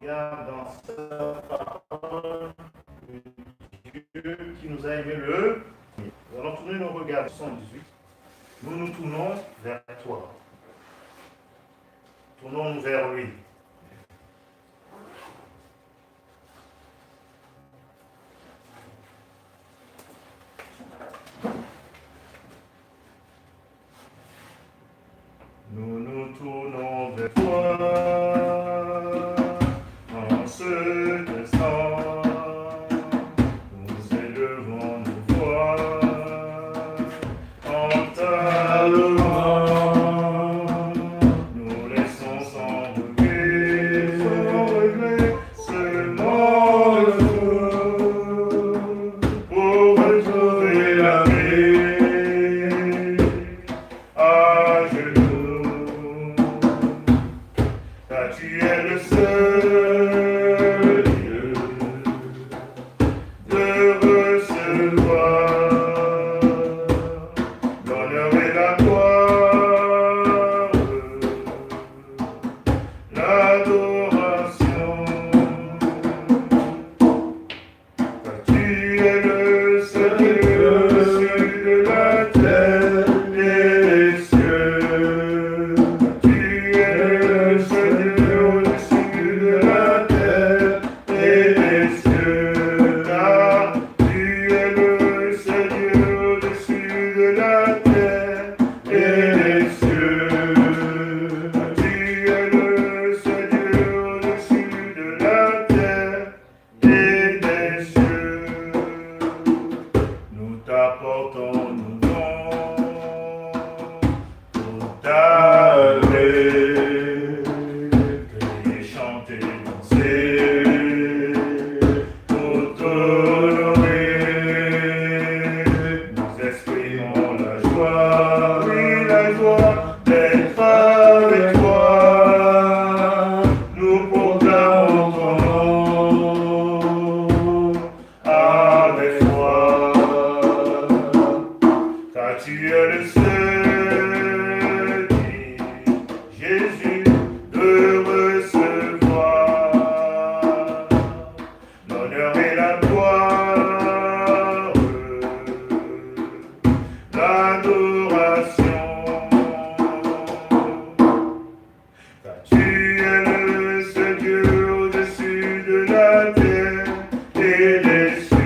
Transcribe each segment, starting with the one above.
regarde dans sa parole, Dieu qui nous a aimé le. Nous allons tourner nos regards 118. Nous nous tournons vers toi. Tournons-nous vers lui. Nous nous tournons vers toi en ce instant. Nous élevons nos voix en ta louange. Nous laissons s'envoler ce monde pour retrouver la paix à genoux. Car tu es le seul Dieu de recevoir l'honneur et la gloire, l'adoration. Car tu es le seul Dieu au-dessus de la terre et des cieux. Tu es le seul Dieu au-dessus de la terre et des cieux. Car tu es le seul Dieu au-dessus de la terre et des cieux. Tu es le seul Dieu au-dessus de la terre et des cieux. Nous t'apportons nos noms pour t'adorer, crier, chanter, danser, pour t'honorer. Nous exprimons la joie, oui, la joie d'être avec toi. Nous proclamons ton nom avec foi. Car tu es le seul digne, Jésus, de recevoir l'honneur et la gloire, l'adoration. Car tu es le seul Dieu au-dessus de la terre et des cieux.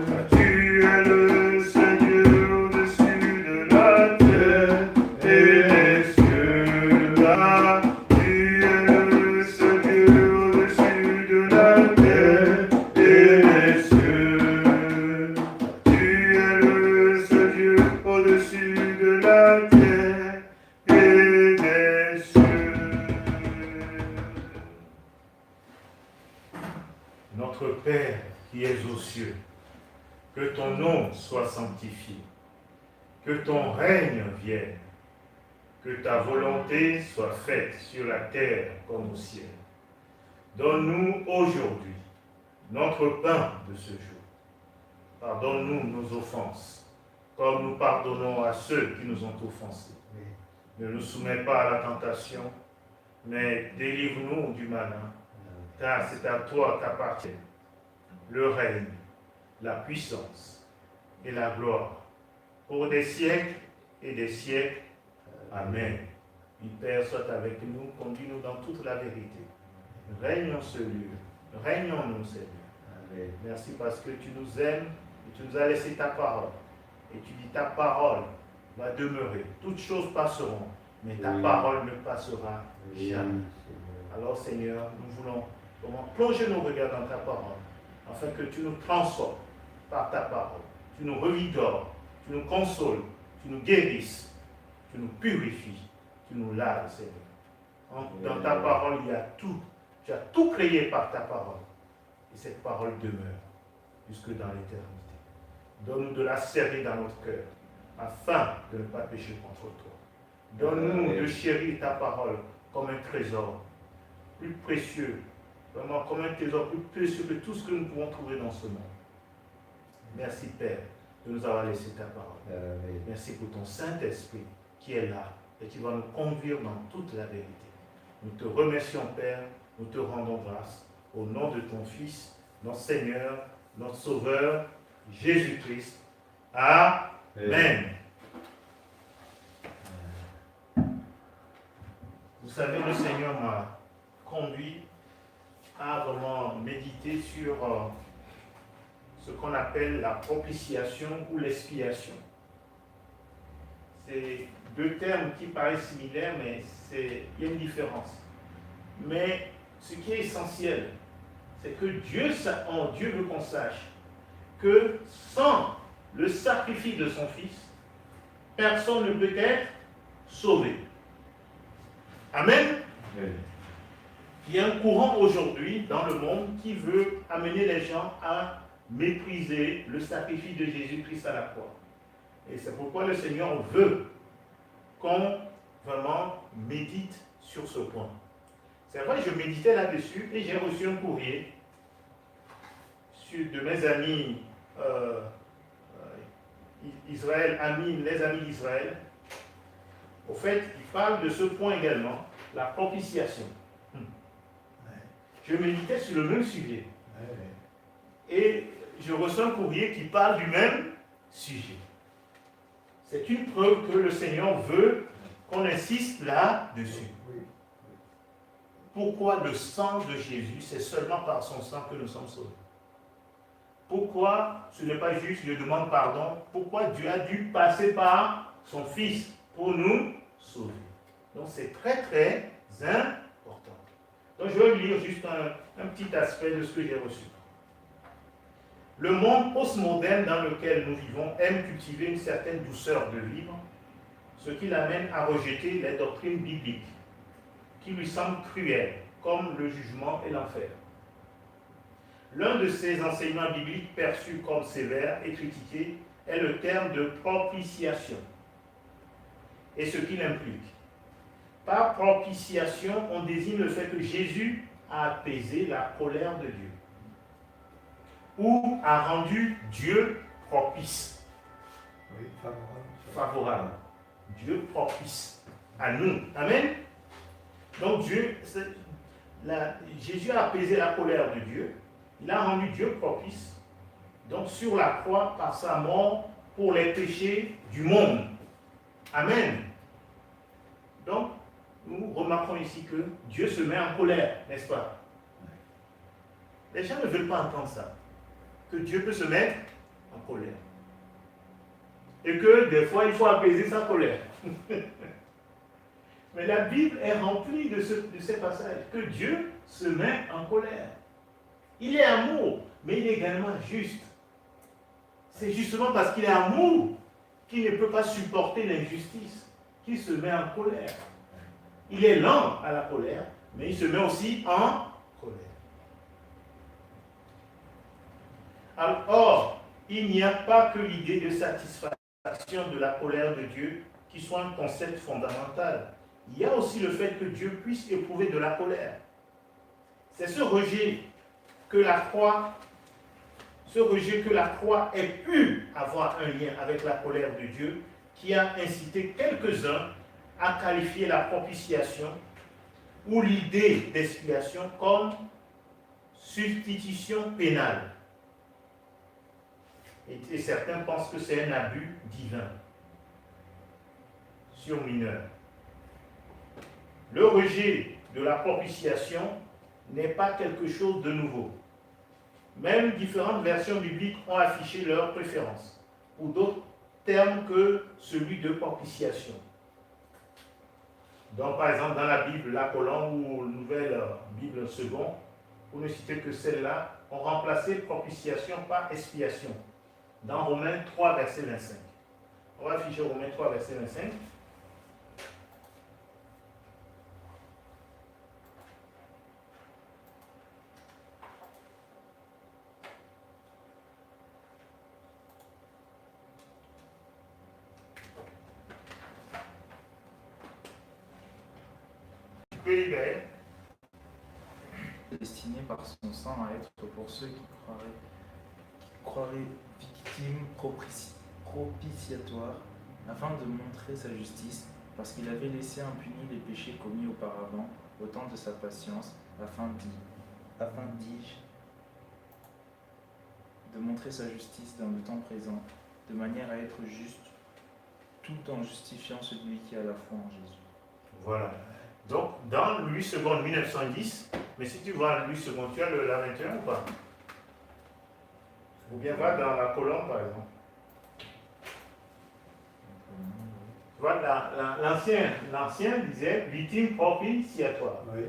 Car tu es le seul Dieu au-dessus de la terre et des cieux. Car tu es le seul Dieu au-dessus de la terre et des cieux. Tu es le seul Dieu au-dessus de la terre et des cieux. Notre Père qui es aux cieux, que ton nom soit sanctifié, que ton règne vienne, que ta volonté soit faite sur la terre comme au ciel. Donne-nous aujourd'hui notre pain de ce jour. Pardonne-nous nos offenses, comme nous pardonnons à ceux qui nous ont offensés. Ne nous soumets pas à la tentation, mais délivre-nous du malin, car c'est à toi qu'appartient le règne, la puissance et la gloire, pour des siècles et des siècles. Amen. Oui, Père, soit avec nous, conduis-nous dans toute la vérité. Règne en ce lieu, règne en nous, Seigneur. Amen. Merci parce que tu nous aimes et tu nous as laissé ta parole. Et tu dis ta parole va demeurer. Toutes choses passeront, mais ta parole ne passera jamais. Alors Seigneur, nous voulons plonger nos regards dans ta parole, afin que tu nous transformes par ta parole. Tu nous revigores, tu nous consoles, tu nous guérisses, tu nous purifies, tu nous laves, Seigneur. Dans ta parole, il y a tout. Tu as tout créé par ta parole. Et cette parole demeure jusque dans l'éternité. Donne-nous de la servir dans notre cœur, afin de ne pas pécher contre toi. Donne-nous de chérir ta parole comme un trésor plus précieux, vraiment comme un trésor plus précieux que tout ce que nous pouvons trouver dans ce monde. Merci Père de nous avoir laissé ta parole. Merci pour ton Saint-Esprit qui est là et qui va nous conduire dans toute la vérité. Nous te remercions Père nous te rendons grâce au nom de ton Fils, notre Seigneur, notre Sauveur, Jésus-Christ. Amen. Vous savez, le Seigneur m'a conduit à vraiment méditer sur ce qu'on appelle la propitiation ou l'expiation. C'est deux termes qui paraissent similaires, mais il y a une différence. Mais ce qui est essentiel, c'est que Dieu veut qu'on sache que sans le sacrifice de son Fils, personne ne peut être sauvé. Amen. Oui. Il y a un courant aujourd'hui dans le monde qui veut amener les gens à mépriser le sacrifice de Jésus-Christ à la croix. Et c'est pourquoi le Seigneur veut qu'on vraiment médite sur ce point. C'est vrai, je méditais là-dessus et j'ai reçu un courrier de mes amis Israël, les amis d'Israël. Au fait, ils parlent de ce point également, la propitiation. Je méditais sur le même sujet. Et je reçois un courrier qui parle du même sujet. C'est une preuve que le Seigneur veut qu'on insiste là-dessus. Pourquoi le sang de Jésus, c'est seulement par son sang que nous sommes sauvés? Pourquoi ce n'est pas juste, je demande pardon, pourquoi Dieu a dû passer par son Fils pour nous sauver? Donc c'est très très important. Donc je vais lire juste un petit aspect de ce que j'ai reçu. Le monde postmoderne dans lequel nous vivons aime cultiver une certaine douceur de vivre, ce qui l'amène à rejeter les doctrines bibliques, qui lui semblent cruelles, comme le jugement et l'enfer. L'un de ces enseignements bibliques perçus comme sévères et critiqués est le terme de propitiation et ce qu'il implique. Par propitiation, on désigne le fait que Jésus a apaisé la colère de Dieu ou a rendu Dieu propice. Oui, favorable. Dieu propice à nous. Amen. Donc Jésus a apaisé la colère de Dieu. Il a rendu Dieu propice. Donc sur la croix, par sa mort, pour les péchés du monde. Amen. Donc, nous remarquons ici que Dieu se met en colère, n'est-ce pas? Les gens ne veulent pas entendre ça. Que Dieu peut se mettre en colère. Et que des fois, il faut apaiser sa colère. Mais la Bible est remplie de ces passages. Que Dieu se met en colère. Il est amour, mais il est également juste. C'est justement parce qu'il est amour qu'il ne peut pas supporter l'injustice qu'il se met en colère. Il est lent à la colère, mais il se met aussi en colère. Or, il n'y a pas que l'idée de satisfaction de la colère de Dieu qui soit un concept fondamental. Il y a aussi le fait que Dieu puisse éprouver de la colère. C'est ce rejet que la croix ait pu avoir un lien avec la colère de Dieu qui a incité quelques-uns à qualifier la propitiation ou l'idée d'expiation comme substitution pénale. Et certains pensent que c'est un abus divin sur mineur. Le rejet de la propitiation n'est pas quelque chose de nouveau. Même différentes versions bibliques ont affiché leurs préférences pour d'autres termes que celui de propitiation. Donc, par exemple, dans la Bible, la Colombe ou Nouvelle Bible seconde, pour ne citer que celle-là, ont remplacé propitiation par expiation. Dans Romains 3, verset 25. On va afficher Romains 3, verset 25. Destiné par son sang à être pour ceux qui croiraient victimes propitiatoires, afin de montrer sa justice, parce qu'il avait laissé impunis les péchés commis auparavant, au temps de sa patience, afin, dis-je, de montrer sa justice dans le temps présent, de manière à être juste, tout en justifiant celui qui a la foi en Jésus. Voilà. Donc, dans Louis II 1910, mais si tu vois Louis II, tu as la 21 ou pas? Ou bien va dans la colonne, par exemple. Tu vois, l'ancien disait victime propitiatoire. Oui.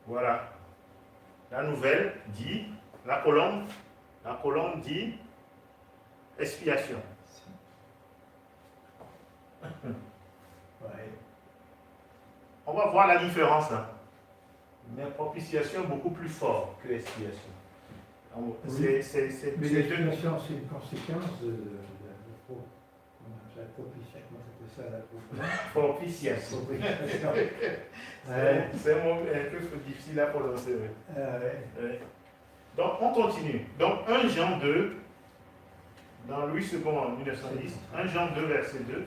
Voilà. La nouvelle dit, la colonne dit expiation. Ouais. On va voir la différence. Hein. Mais propitiation beaucoup plus fort que expiation. Oui. C'est Mais deux l'expiation, c'est une conséquence de la propitiation. Comment ça s'appelle ça, la propitiation. Ouais. C'est un mot un peu difficile à prononcer. Ouais. Ouais. Donc, on continue. Donc, 1 Jean 2, dans Louis II en 1910, 1 Jean 2, verset 2.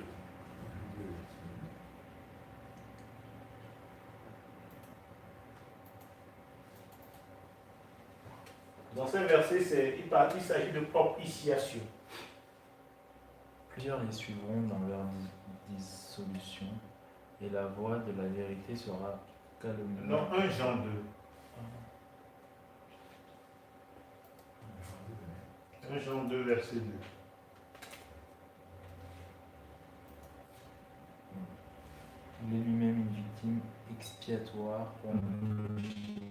Dans ce verset, il s'agit de propitiation. Plusieurs les suivront dans leur dissolution, et la voix de la vérité sera calomniée. Non, 1 Jean 2. 1 Jean 2, verset 2. Il est lui-même une victime expiatoire pour nos péchés,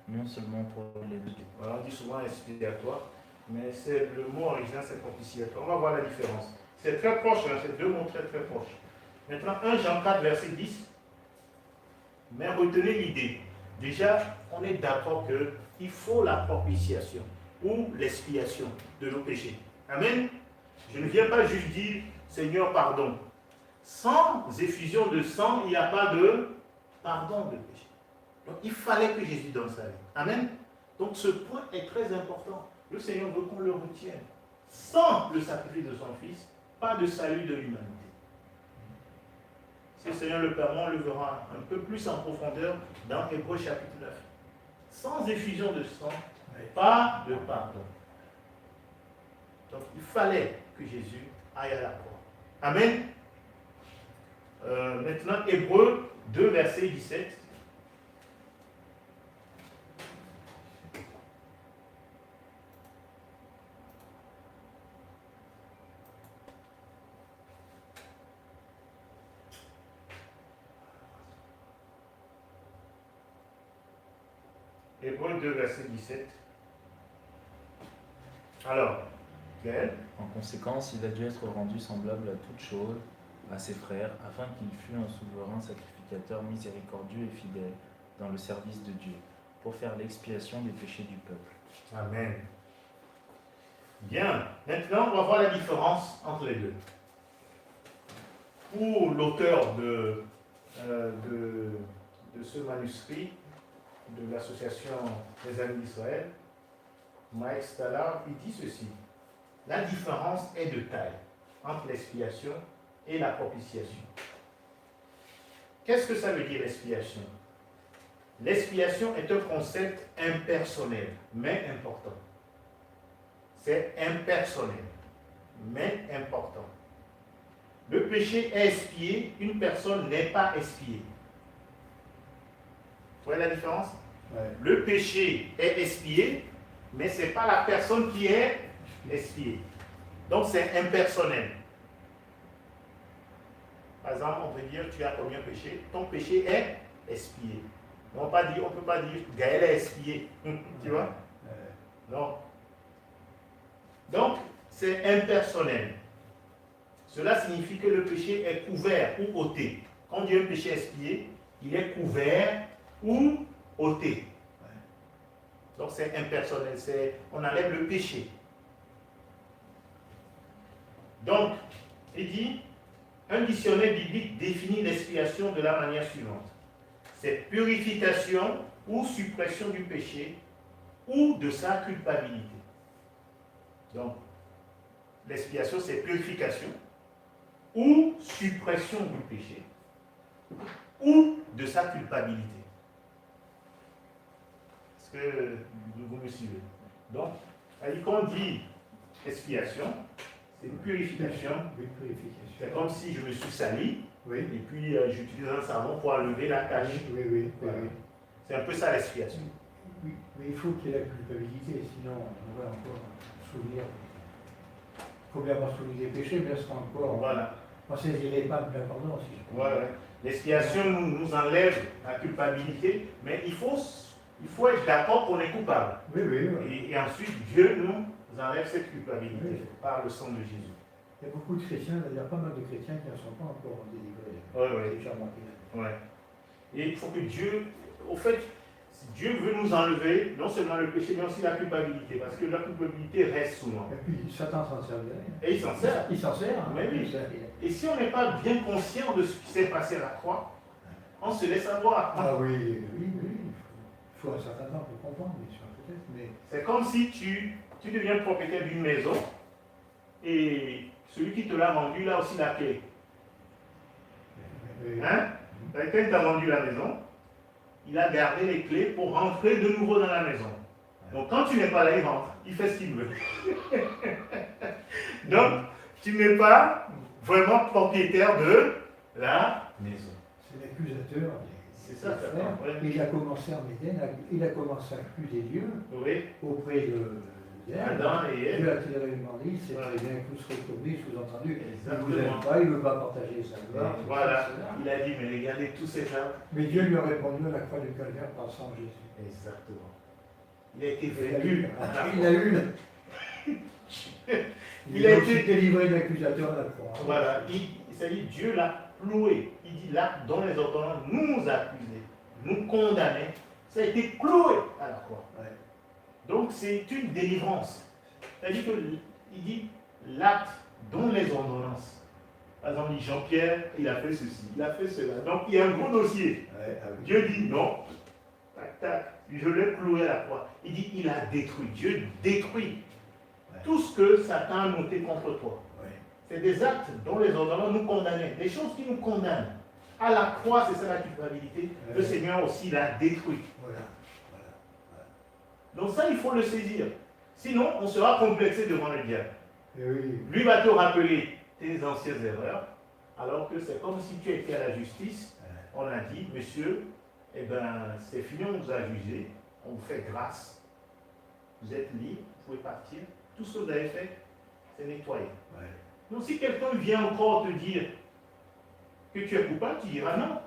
non seulement pour les deux. Voilà, on dit souvent expiatoire, mais c'est le mot original, c'est propitiatoire. On va voir la différence. C'est très proche, hein, c'est deux mots très très proches. Maintenant, 1 Jean 4, verset 10. Mais retenez l'idée. Déjà, on est d'accord qu'il faut la propitiation ou l'expiation de nos péchés. Amen. Je ne viens pas juste dire Seigneur, pardon. Sans effusion de sang, il n'y a pas de pardon de péché. Donc il fallait que Jésus donne sa vie. Amen. Donc ce point est très important. Le Seigneur veut qu'on le retienne. Sans le sacrifice de son Fils, pas de salut de l'humanité. Si le Seigneur le permet, on le verra un peu plus en profondeur dans Hébreux chapitre 9. Sans effusion de sang, pas de pardon. Donc il fallait que Jésus aille à la croix. Amen. Maintenant, Hébreux 2, verset 17. Hébreux 2, verset 17. Alors, Gaël? En conséquence, il a dû être rendu semblable à toute chose à ses frères, afin qu'il fût un souverain sacrificateur miséricordieux et fidèle dans le service de Dieu, pour faire l'expiation des péchés du peuple. Amen. Bien. Maintenant, on va voir la différence entre les deux. Pour l'auteur de ce manuscrit de l'Association des Amis d'Israël, Mike Stallard, il dit ceci. La différence est de taille entre l'expiation et la propitiation. Qu'est-ce que ça veut dire l'expiation? L'expiation est un concept impersonnel, mais important. C'est impersonnel, mais important. Le péché est expié, une personne n'est pas expiée. Vous voyez la différence? Ouais. Le péché est expié, mais ce n'est pas la personne qui est expiée. Donc c'est impersonnel. Par exemple, on peut dire tu as commis un péché, ton péché est expié. On ne peut pas dire Gaël est expié. Tu vois? Non. Donc, c'est impersonnel. Cela signifie que le péché est couvert ou ôté. Quand on dit un péché expié, il est couvert ou ôté. Donc c'est impersonnel, on enlève le péché. Donc, il dit, un dictionnaire biblique définit l'expiation de la manière suivante. C'est purification ou suppression du péché ou de sa culpabilité. Donc, l'expiation, c'est purification ou suppression du péché, ou de sa culpabilité. Est-ce que vous me suivez? Donc, quand on dit expiation, c'est une purification. Oui, purification. C'est comme si je me suis sali, Oui, et puis j'utilise un savon pour enlever la tache. oui, oui, oui, Voilà. oui. C'est un peu ça l'expiation. Oui, mais il faut qu'il y ait la culpabilité, sinon on va encore souvenir. Il faut bien avoir souvenir des péchés, mais là, sera encore. Voilà. On ne saisirait pas de la pardon, si je peux Voilà. dire. L'expiation nous enlève la culpabilité, mais il faut être d'accord qu'on est coupable. Oui, oui, oui. Et ensuite, Dieu nous enlève cette culpabilité Oui. par le sang de Jésus. Il y a beaucoup de chrétiens, il y a pas mal de chrétiens qui ne sont pas encore délivrés. Oui, oui. C'est déjà manqué. Ouais. Et il faut que Dieu, au fait, Dieu veut nous enlever non seulement le péché, mais aussi la culpabilité, parce que la culpabilité reste souvent. Et puis Satan s'en sert bien. Et il s'en sert. Il s'en sert. Hein. Oui, oui. Il s'en sert. Et si on n'est pas bien conscient de ce qui s'est passé à la croix, on se laisse avoir. Ah oui, oui, oui. Il faut un certain temps pour comprendre, bien sûr, peut-être. Mais C'est comme si tu deviens propriétaire d'une maison et celui qui te l'a vendu, il a aussi la clé. Hein? Quand il t'a vendu la maison, il a gardé les clés pour rentrer de nouveau dans la maison. Donc quand tu n'es pas là, il rentre. Il fait ce qu'il veut. Donc, tu n'es pas vraiment propriétaire de la maison. c'est l'accusateur. C'est ça, des ça, frères. ouais. Il a commencé en Éden, il a commencé à accuser Dieu Oui, auprès d'Ève. Adam et Ève. Dieu a clairement dit, c'est Ouais. très bien que vous serez tombés, sous-entendu. Il ne vous Exactement. aime pas, il ne veut pas partager sa gloire. tout Voilà, ça, cela. il a dit, mais regardez tous ces gens. Mais Dieu lui a répondu à la croix du calvaire par le sang de Jésus. Exactement. Il a été Il a vaincu. eu- Il a eu. Il a aussi été- délivré de l'accusateur à la croix. Voilà, c'est-à-dire Dieu l'a cloué. Il dit là, dans les ordonnances, nous accuser, nous condamner, ça a été cloué à la croix. Ouais. Donc c'est une délivrance. C'est-à-dire qu'il dit l'acte dont les ordonnances. Par exemple, il dit Jean-Pierre, il a fait ceci, il a fait cela. Donc il y a un gros dossier. Ouais, ah oui. Dieu dit non, tac, tac, je l'ai cloué à la croix. Il dit il a détruit. Dieu détruit tout ce que Satan a noté contre toi. Ouais. C'est des actes dont les ordonnances nous condamnaient, des choses qui nous condamnent. À la croix, c'est ça la culpabilité. Le Seigneur aussi l'a détruit. Voilà. Donc ça, il faut le saisir. Sinon, on sera complexé devant le diable. Et oui. Lui va te rappeler tes anciennes erreurs, alors que c'est comme si tu étais à la justice. On a dit, monsieur, eh ben, c'est fini, on vous a jugé, on vous fait grâce. Vous êtes libre, vous pouvez partir. Tout ce que vous avez fait, c'est nettoyé. Ouais. Donc si quelqu'un vient encore te dire que tu es coupable, tu diras non.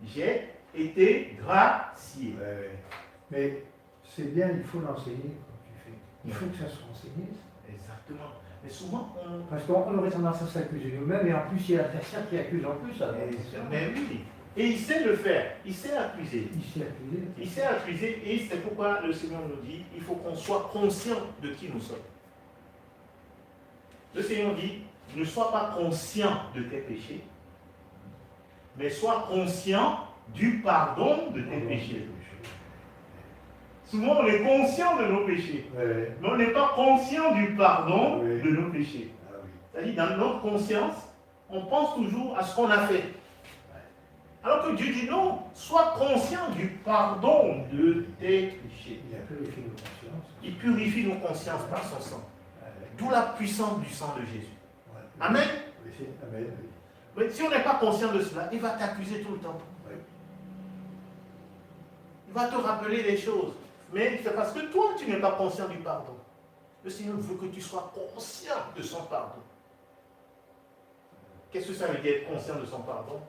J'ai été gracié. Ouais, ouais. Mais c'est bien, il faut l'enseigner comme tu fais. Il faut que ça soit enseigné. Exactement. Mais souvent, on... Parce qu'on aurait tendance à s'accuser nous-mêmes, et en plus, il y a l'adversaire qui accuse en plus. Alors, Mais oui. Et il sait le faire. Il sait accuser. il s'est accusé. Il sait accuser et c'est pourquoi le Seigneur nous dit il faut qu'on soit conscient de qui nous sommes. Le Seigneur dit ne sois pas conscient de tes péchés, mais sois conscient du pardon de tes péchés. Souvent on est conscient de nos péchés, Ouais. mais on n'est pas conscient du pardon Oui. de nos péchés. Ah oui. C'est-à-dire dans notre conscience, on pense toujours à ce qu'on a fait. Alors que Dieu dit non, sois conscient du pardon de tes péchés. Il a purifié nos consciences. Il purifie nos consciences par son sang. D'où la puissance du sang de Jésus. Ouais. Amen. Oui, c'est- Amen. Oui. Mais si on n'est pas conscient de cela, il va t'accuser tout le temps. Oui. Il va te rappeler des choses. Mais c'est parce que toi, tu n'es pas conscient du pardon. Le Seigneur veut que tu sois conscient de son pardon. Qu'est-ce que ça veut dire être conscient de son pardon?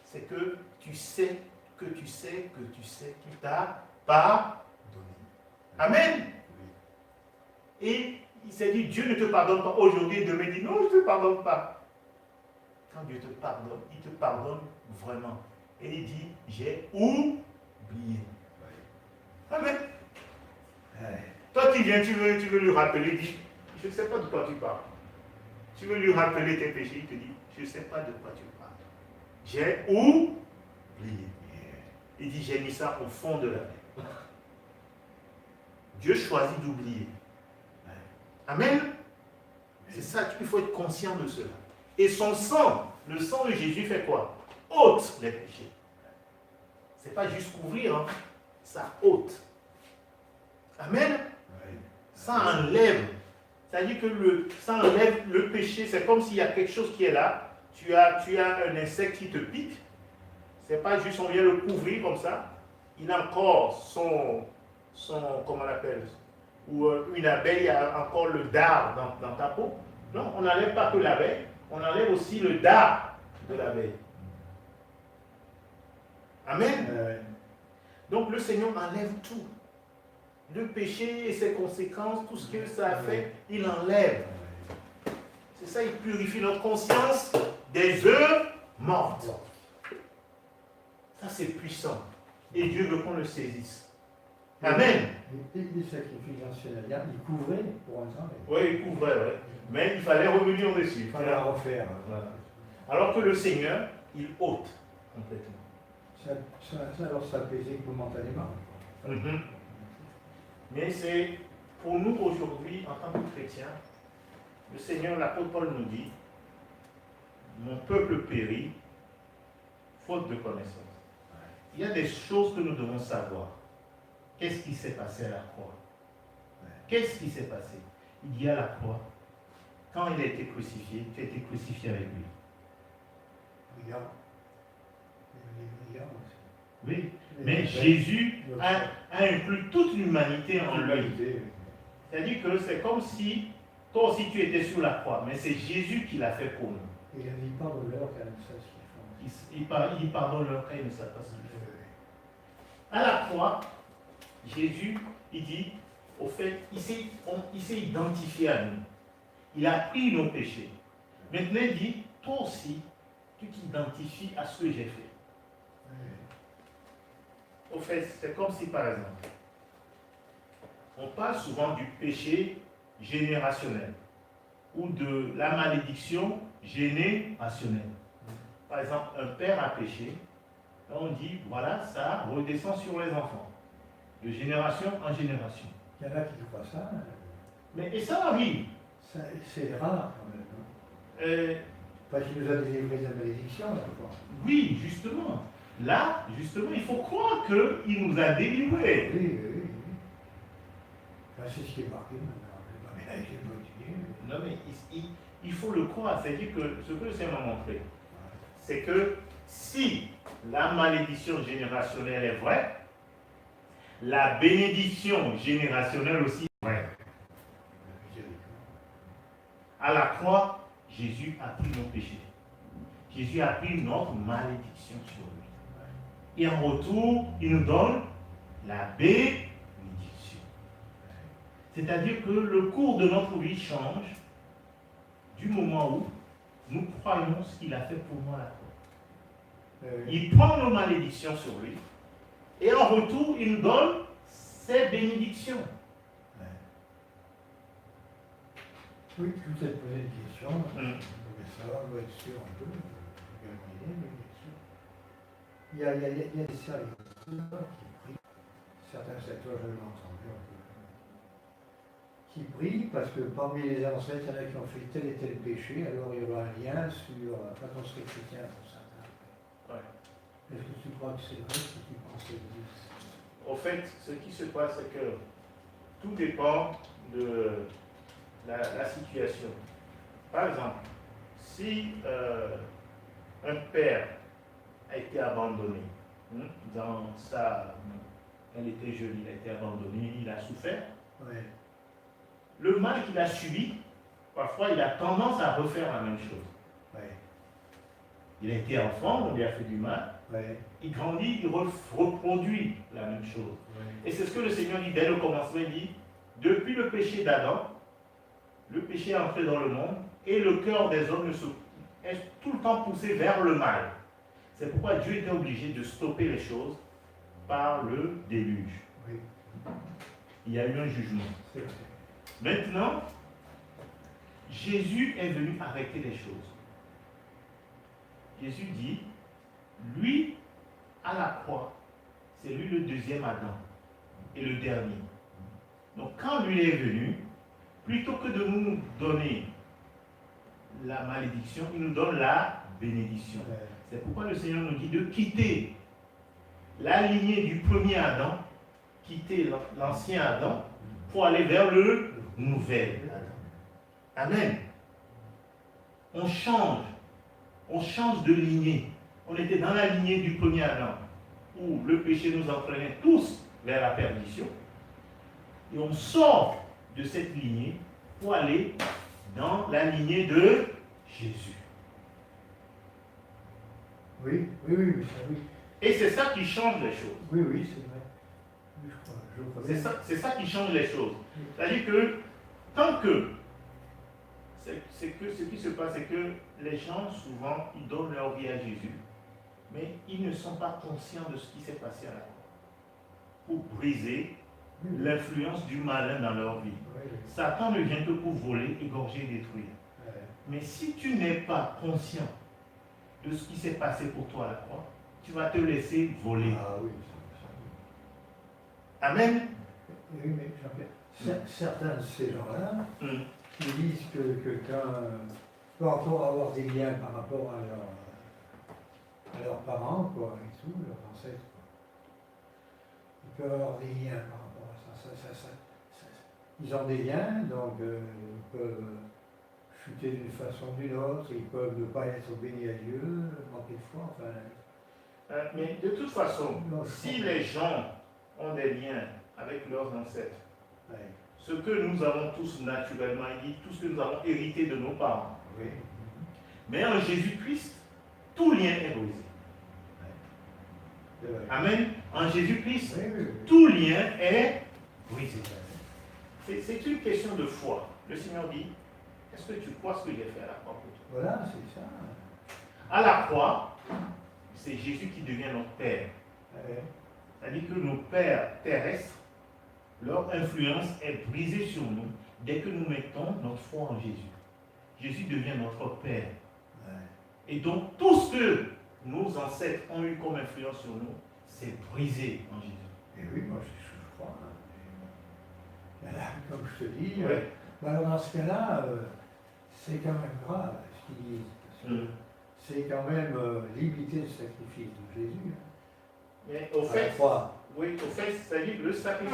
C'est que tu sais qu'il t'a pardonné. Amen. Et il s'est dit, Dieu ne te pardonne pas aujourd'hui, demain il dit, non, je ne te pardonne pas. Quand Dieu te pardonne, il te pardonne vraiment. Et il dit, j'ai oublié. Amen. Ouais. Toi qui viens, tu veux lui rappeler, il dit, je ne sais pas de quoi tu parles. Tu veux lui rappeler tes péchés, il te dit, je ne sais pas de quoi tu parles. J'ai oublié. Il dit, j'ai mis ça au fond de la mer. Dieu choisit d'oublier. Amen. C'est ça, il faut être conscient de cela. Et son sang, le sang de Jésus fait quoi? Ôte les péchés. Ce n'est pas juste couvrir, hein. Ça ôte. Amen. Ça enlève. C'est-à-dire que ça enlève le péché. C'est comme s'il y a quelque chose qui est là. Tu as un insecte qui te pique. Ce n'est pas juste on vient le couvrir comme ça. Il a encore son comment on appelle, ou une abeille a encore le dard dans ta peau. Non, on n'enlève pas que l'abeille, on enlève aussi le dard de l'abeille. Amen. Donc le Seigneur enlève tout. Le péché et ses conséquences, tout ce que ça a fait, il enlève. C'est ça, il purifie notre conscience des œuvres mortes. Ça, c'est puissant. Et Dieu veut qu'on le saisisse. Amen. Les sacrifices anciens, ils couvraient pour un temps. Oui, il couvrait, oui. Mais il fallait revenir dessus. Il fallait la refaire. Voilà. Alors que le Seigneur, il ôte complètement. Alors ça pesait que momentanément. Mm-hmm. Mais c'est pour nous aujourd'hui, en tant que chrétiens, le Seigneur, l'apôtre Paul nous dit, mon peuple périt, faute de connaissance. Il y a des choses que nous devons savoir. Qu'est-ce qui s'est passé à la croix? Qu'est-ce qui s'est passé? Il dit à la croix, quand il a été crucifié, tu as été crucifié avec lui. Regarde. Oui, mais Jésus a inclus toute l'humanité en lui. C'est-à-dire que c'est comme si, toi aussi tu étais sur la croix, mais c'est Jésus qui l'a fait pour nous. Il pardonne leur car ils ne savent ce qu'ils font. Il pardonne leur car ils ne savent pas ce qu'ils font. À la croix, Jésus, il dit, au fait, il s'est identifié à nous. Il a pris nos péchés. Maintenant, il dit, toi aussi, tu t'identifies à ce que j'ai fait. Au fait, c'est comme si, par exemple, on parle souvent du péché générationnel ou de la malédiction générationnelle. Par exemple, un père a péché, on dit, voilà, ça redescend sur les enfants, de génération en génération. Il y en a qui croient ça. Mais et ça arrive. C'est rare quand même. Parce qu'il nous a délivré de la malédiction, là. Oui, justement. Là, justement, il faut croire qu'il nous a délivrés. Oui. C'est ce qui est marqué maintenant. Non, mais il faut le croire. C'est-à-dire que ce que le Seigneur m'a montré, c'est que si la malédiction générationnelle est vraie, la bénédiction générationnelle aussi est vraie. À la croix, Jésus a pris nos péchés. Jésus a pris notre malédiction sur lui. Et en retour, il nous donne la bénédiction. C'est-à-dire que le cours de notre vie change du moment où nous croyons ce qu'il a fait pour nous à la croix. Il prend nos malédictions sur lui et en retour, il nous donne ses bénédictions. Oui, tout est posé une question. Ça doit être sûr un peu. Il y a des services qui prient. Certains secteurs, je l'ai entendu un peu. Qui prient parce que parmi les ancêtres, il y en a qui ont fait tel et tel péché, alors il y aura un lien sur quand on serait chrétien pour certains. Ouais. Est-ce que tu crois que c'est vrai ce qu'ils pensaient? Au fait, ce qui se passe, c'est que tout dépend de la situation. Par exemple, si un père a été abandonné, dans sa... Elle était jeune, il a été abandonné, il a souffert. Ouais. Le mal qu'il a subi, parfois il a tendance à refaire la même chose. Ouais. Il a été enfant, on lui a fait du mal. Ouais. Il grandit, il reproduit la même chose. Ouais. Et c'est ce que le Seigneur dit dès le commencement, il dit, depuis le péché d'Adam, le péché est entré dans le monde et le cœur des hommes est tout le temps poussé vers le mal. C'est pourquoi Dieu était obligé de stopper les choses par le déluge. Oui. Il y a eu un jugement. C'est vrai. Maintenant, Jésus est venu arrêter les choses. Jésus dit, lui, à la croix, c'est lui le deuxième Adam et le dernier. Donc quand lui est venu, plutôt que de nous donner la malédiction, il nous donne la bénédiction. C'est pourquoi le Seigneur nous dit de quitter la lignée du premier Adam, quitter l'ancien Adam, pour aller vers le nouvel Adam. Amen. On change de lignée. On était dans la lignée du premier Adam, où le péché nous entraînait tous vers la perdition. Et on sort de cette lignée pour aller dans la lignée de Jésus. Oui, ça, oui. Et c'est ça qui change les choses. Oui, c'est vrai. Oui, je crois. C'est ça qui change les choses. C'est-à-dire que tant que ce qui se passe, c'est que les gens, souvent, ils donnent leur vie à Jésus, mais ils ne sont pas conscients de ce qui s'est passé à la croix pour briser l'influence du malin dans leur vie. Satan ne vient que pour voler, égorger et détruire. Mais si tu n'es pas conscient de ce qui s'est passé pour toi à la croix, tu vas te laisser voler. Ah oui. Amen. Oui, mais Jean-Pierre, certains de ces gens-là qui disent que quand peut encore avoir des liens par rapport à leurs parents, quoi, et tout, leurs ancêtres, quoi. Ils peuvent avoir des liens par rapport à ça. Ils ont des liens, donc ils peuvent chuter d'une façon ou d'une autre, ils peuvent ne pas être bénis à Dieu, manquer de foi, enfin. Mais de toute façon, si les gens ont des liens avec leurs ancêtres, ce que nous avons tous naturellement, il dit tout ce que nous avons hérité de nos parents. Oui. Mais en Jésus-Christ, tout lien est brisé. Amen. En Jésus-Christ, tout lien est brisé. C'est une question de foi. Le Seigneur dit, est-ce que tu crois ce que j'ai fait à la croix pour toi? Voilà, c'est ça. À la croix, c'est Jésus qui devient notre Père. C'est-à-dire que nos pères terrestres, leur influence est brisée sur nous dès que nous mettons notre foi en Jésus. Jésus devient notre Père. Et donc, tout ce que nos ancêtres ont eu comme influence sur nous, c'est brisé en Jésus. Et oui, moi je crois. Là, comme je te dis, alors dans ce cas-là, c'est quand même grave ce qu'ils disent. Parce que c'est quand même limiter le sacrifice de Jésus. Mais au fait, c'est-à-dire que le sacrifice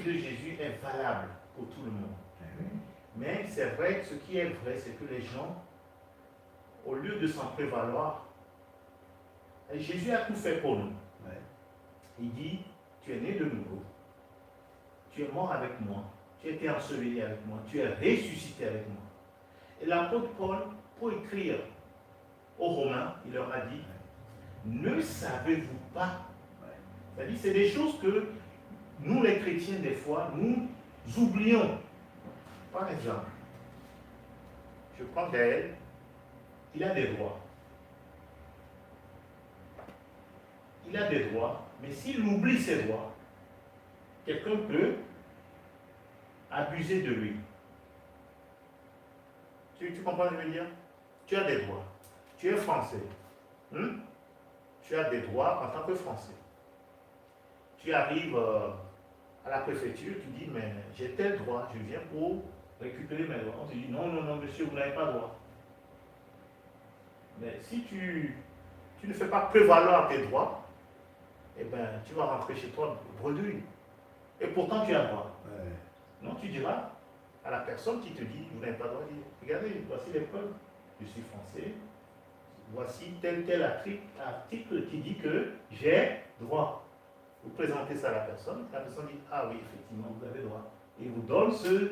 de Jésus, est valable pour tout le monde. Mais c'est vrai, ce qui est vrai, c'est que les gens, au lieu de s'en prévaloir, Jésus a tout fait pour nous. Il dit, tu es né de nouveau, tu es mort avec moi, tu as été enseveli avec moi, tu es ressuscité avec moi. Et l'apôtre Paul, pour écrire aux Romains, il leur a dit, ne savez-vous pas? C'est-à-dire, c'est des choses que nous, les chrétiens, des fois, nous oublions. Par exemple, je prends Gaël, il a des droits. Il a des droits, mais s'il oublie ses droits, quelqu'un peut abuser de lui. Tu comprends ce que je veux dire? Tu as des droits. Tu es français. Tu as des droits en tant que français. Tu arrives à la préfecture, tu dis, mais j'ai tel droit, je viens pour récupérer mes droits. On te dit, non, monsieur, vous n'avez pas droit. Mais si tu ne fais pas prévaloir tes droits, eh bien, tu vas rentrer chez toi bredouille. Et pourtant, tu as droit. Non, tu diras à la personne qui te dit, vous n'avez pas droit, regardez, voici les preuves. Je suis français. Voici tel article qui dit que j'ai droit. Vous présentez ça à la personne dit, ah oui, effectivement, vous avez droit. Et il vous donne ce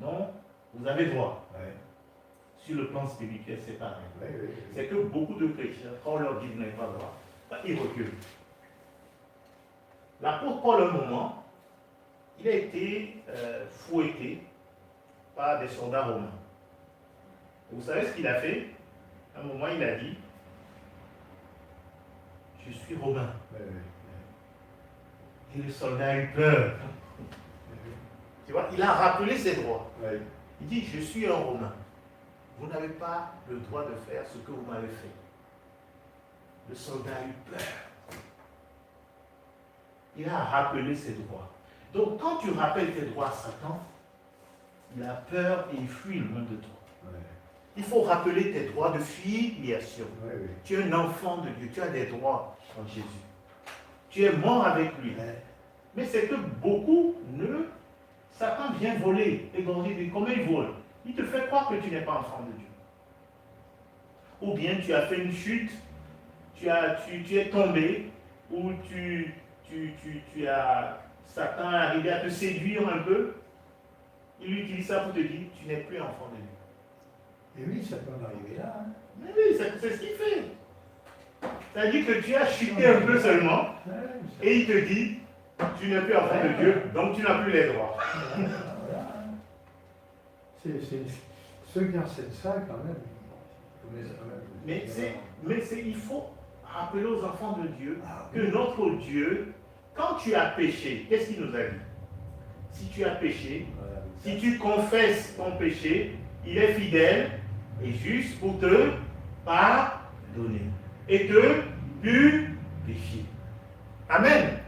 dont vous avez droit. Sur le plan spirituel, c'est pareil. C'est que beaucoup de chrétiens, quand on leur dit vous n'avez pas droit, ils reculent. L'apôtre Paul, à un moment, il a été fouetté par des soldats romains. Et vous savez ce qu'il a fait? À un moment, il a dit, je suis romain. Et le soldat a eu peur. Tu vois, il a rappelé ses droits. Il dit, je suis un romain. Vous n'avez pas le droit de faire ce que vous m'avez fait. Le soldat a eu peur. Il a rappelé ses droits. Donc, quand tu rappelles tes droits à Satan, Il a peur et il fuit loin de toi. Ouais. Il faut rappeler tes droits de filiation. Ouais, ouais. Tu es un enfant de Dieu, tu as des droits en Jésus. Tu es mort avec lui. Ouais. Mais c'est que beaucoup Satan vient voler, égorger. Comment il vole? Il te fait croire que tu n'es pas enfant de Dieu. Ou bien tu as fait une chute, tu es tombé, ou Satan est arrivé à te séduire un peu. Il utilise ça pour te dire, tu n'es plus enfant de Dieu. Et oui, ça peut en arriver là. Hein. Mais oui, c'est ce qu'il fait. C'est-à-dire que tu as chuté un peu seulement, Ouais, et il te dit, tu n'es plus enfant de Dieu, donc tu n'as plus les droits. voilà. Ceux qui enseignent ça, quand même, Il faut rappeler aux enfants de Dieu Ah, que oui. notre Dieu, quand tu as péché, qu'est-ce qu'il nous a dit? Si tu as péché, Voilà. si tu confesses ton péché, il est fidèle et juste pour te pardonner et te purifier. Amen.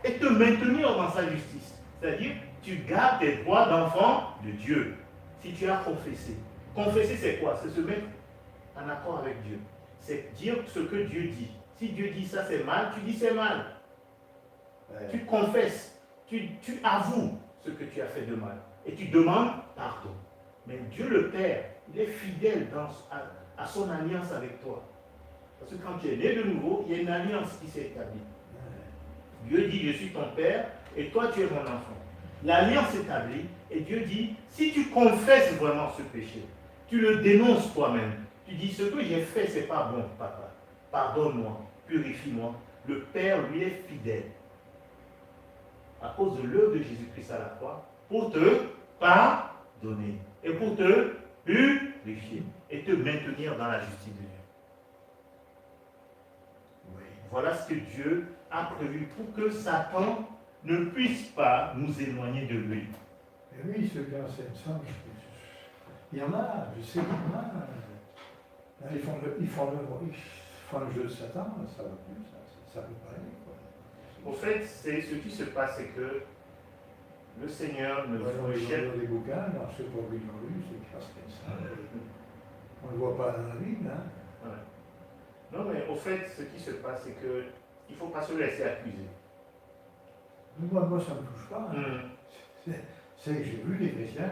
Et te maintenir dans sa justice. C'est-à-dire, tu gardes tes droits d'enfant de Dieu. Si tu as confessé. Confesser, c'est quoi? C'est se mettre en accord avec Dieu. C'est dire ce que Dieu dit. Si Dieu dit ça c'est mal, tu dis c'est mal. Ouais. Tu confesses. Tu avoues ce que tu as fait de mal. Et tu demandes pardon. Mais Dieu le Père, il est fidèle à son alliance avec toi. Parce que quand tu es né de nouveau, il y a une alliance qui s'est établie. Dieu dit, je suis ton père et toi tu es mon enfant. L'alliance s'établit et Dieu dit, si tu confesses vraiment ce péché, tu le dénonces toi-même. Tu dis, ce que j'ai fait, c'est pas bon, papa. Pardonne-moi, purifie-moi. Le Père, lui, est fidèle. À cause de l'œuvre de Jésus-Christ à la croix, pour te pardonner et pour te purifier et te maintenir dans la justice de Dieu. Oui. Voilà ce que Dieu a prévu pour que Satan ne puisse pas nous éloigner de lui. Et oui, ceux qui enseignent ça, il y en a, je sais qu'il y en a. Là, ils font le jeu de Satan, ça va plus, ça peut pas aller. Quoi. Au fait, ce qui se passe, c'est que le Seigneur ne Alors, ils recherche. ont des bouquins, alors ceux qui ont lu, ceux qui enseignent ça. On ne le voit pas dans la Bible. Hein. Ouais. Non, mais au fait, ce qui se passe, c'est que il ne faut pas se laisser accuser. Moi, ça ne me touche pas. Hein. C'est que j'ai vu des chrétiens.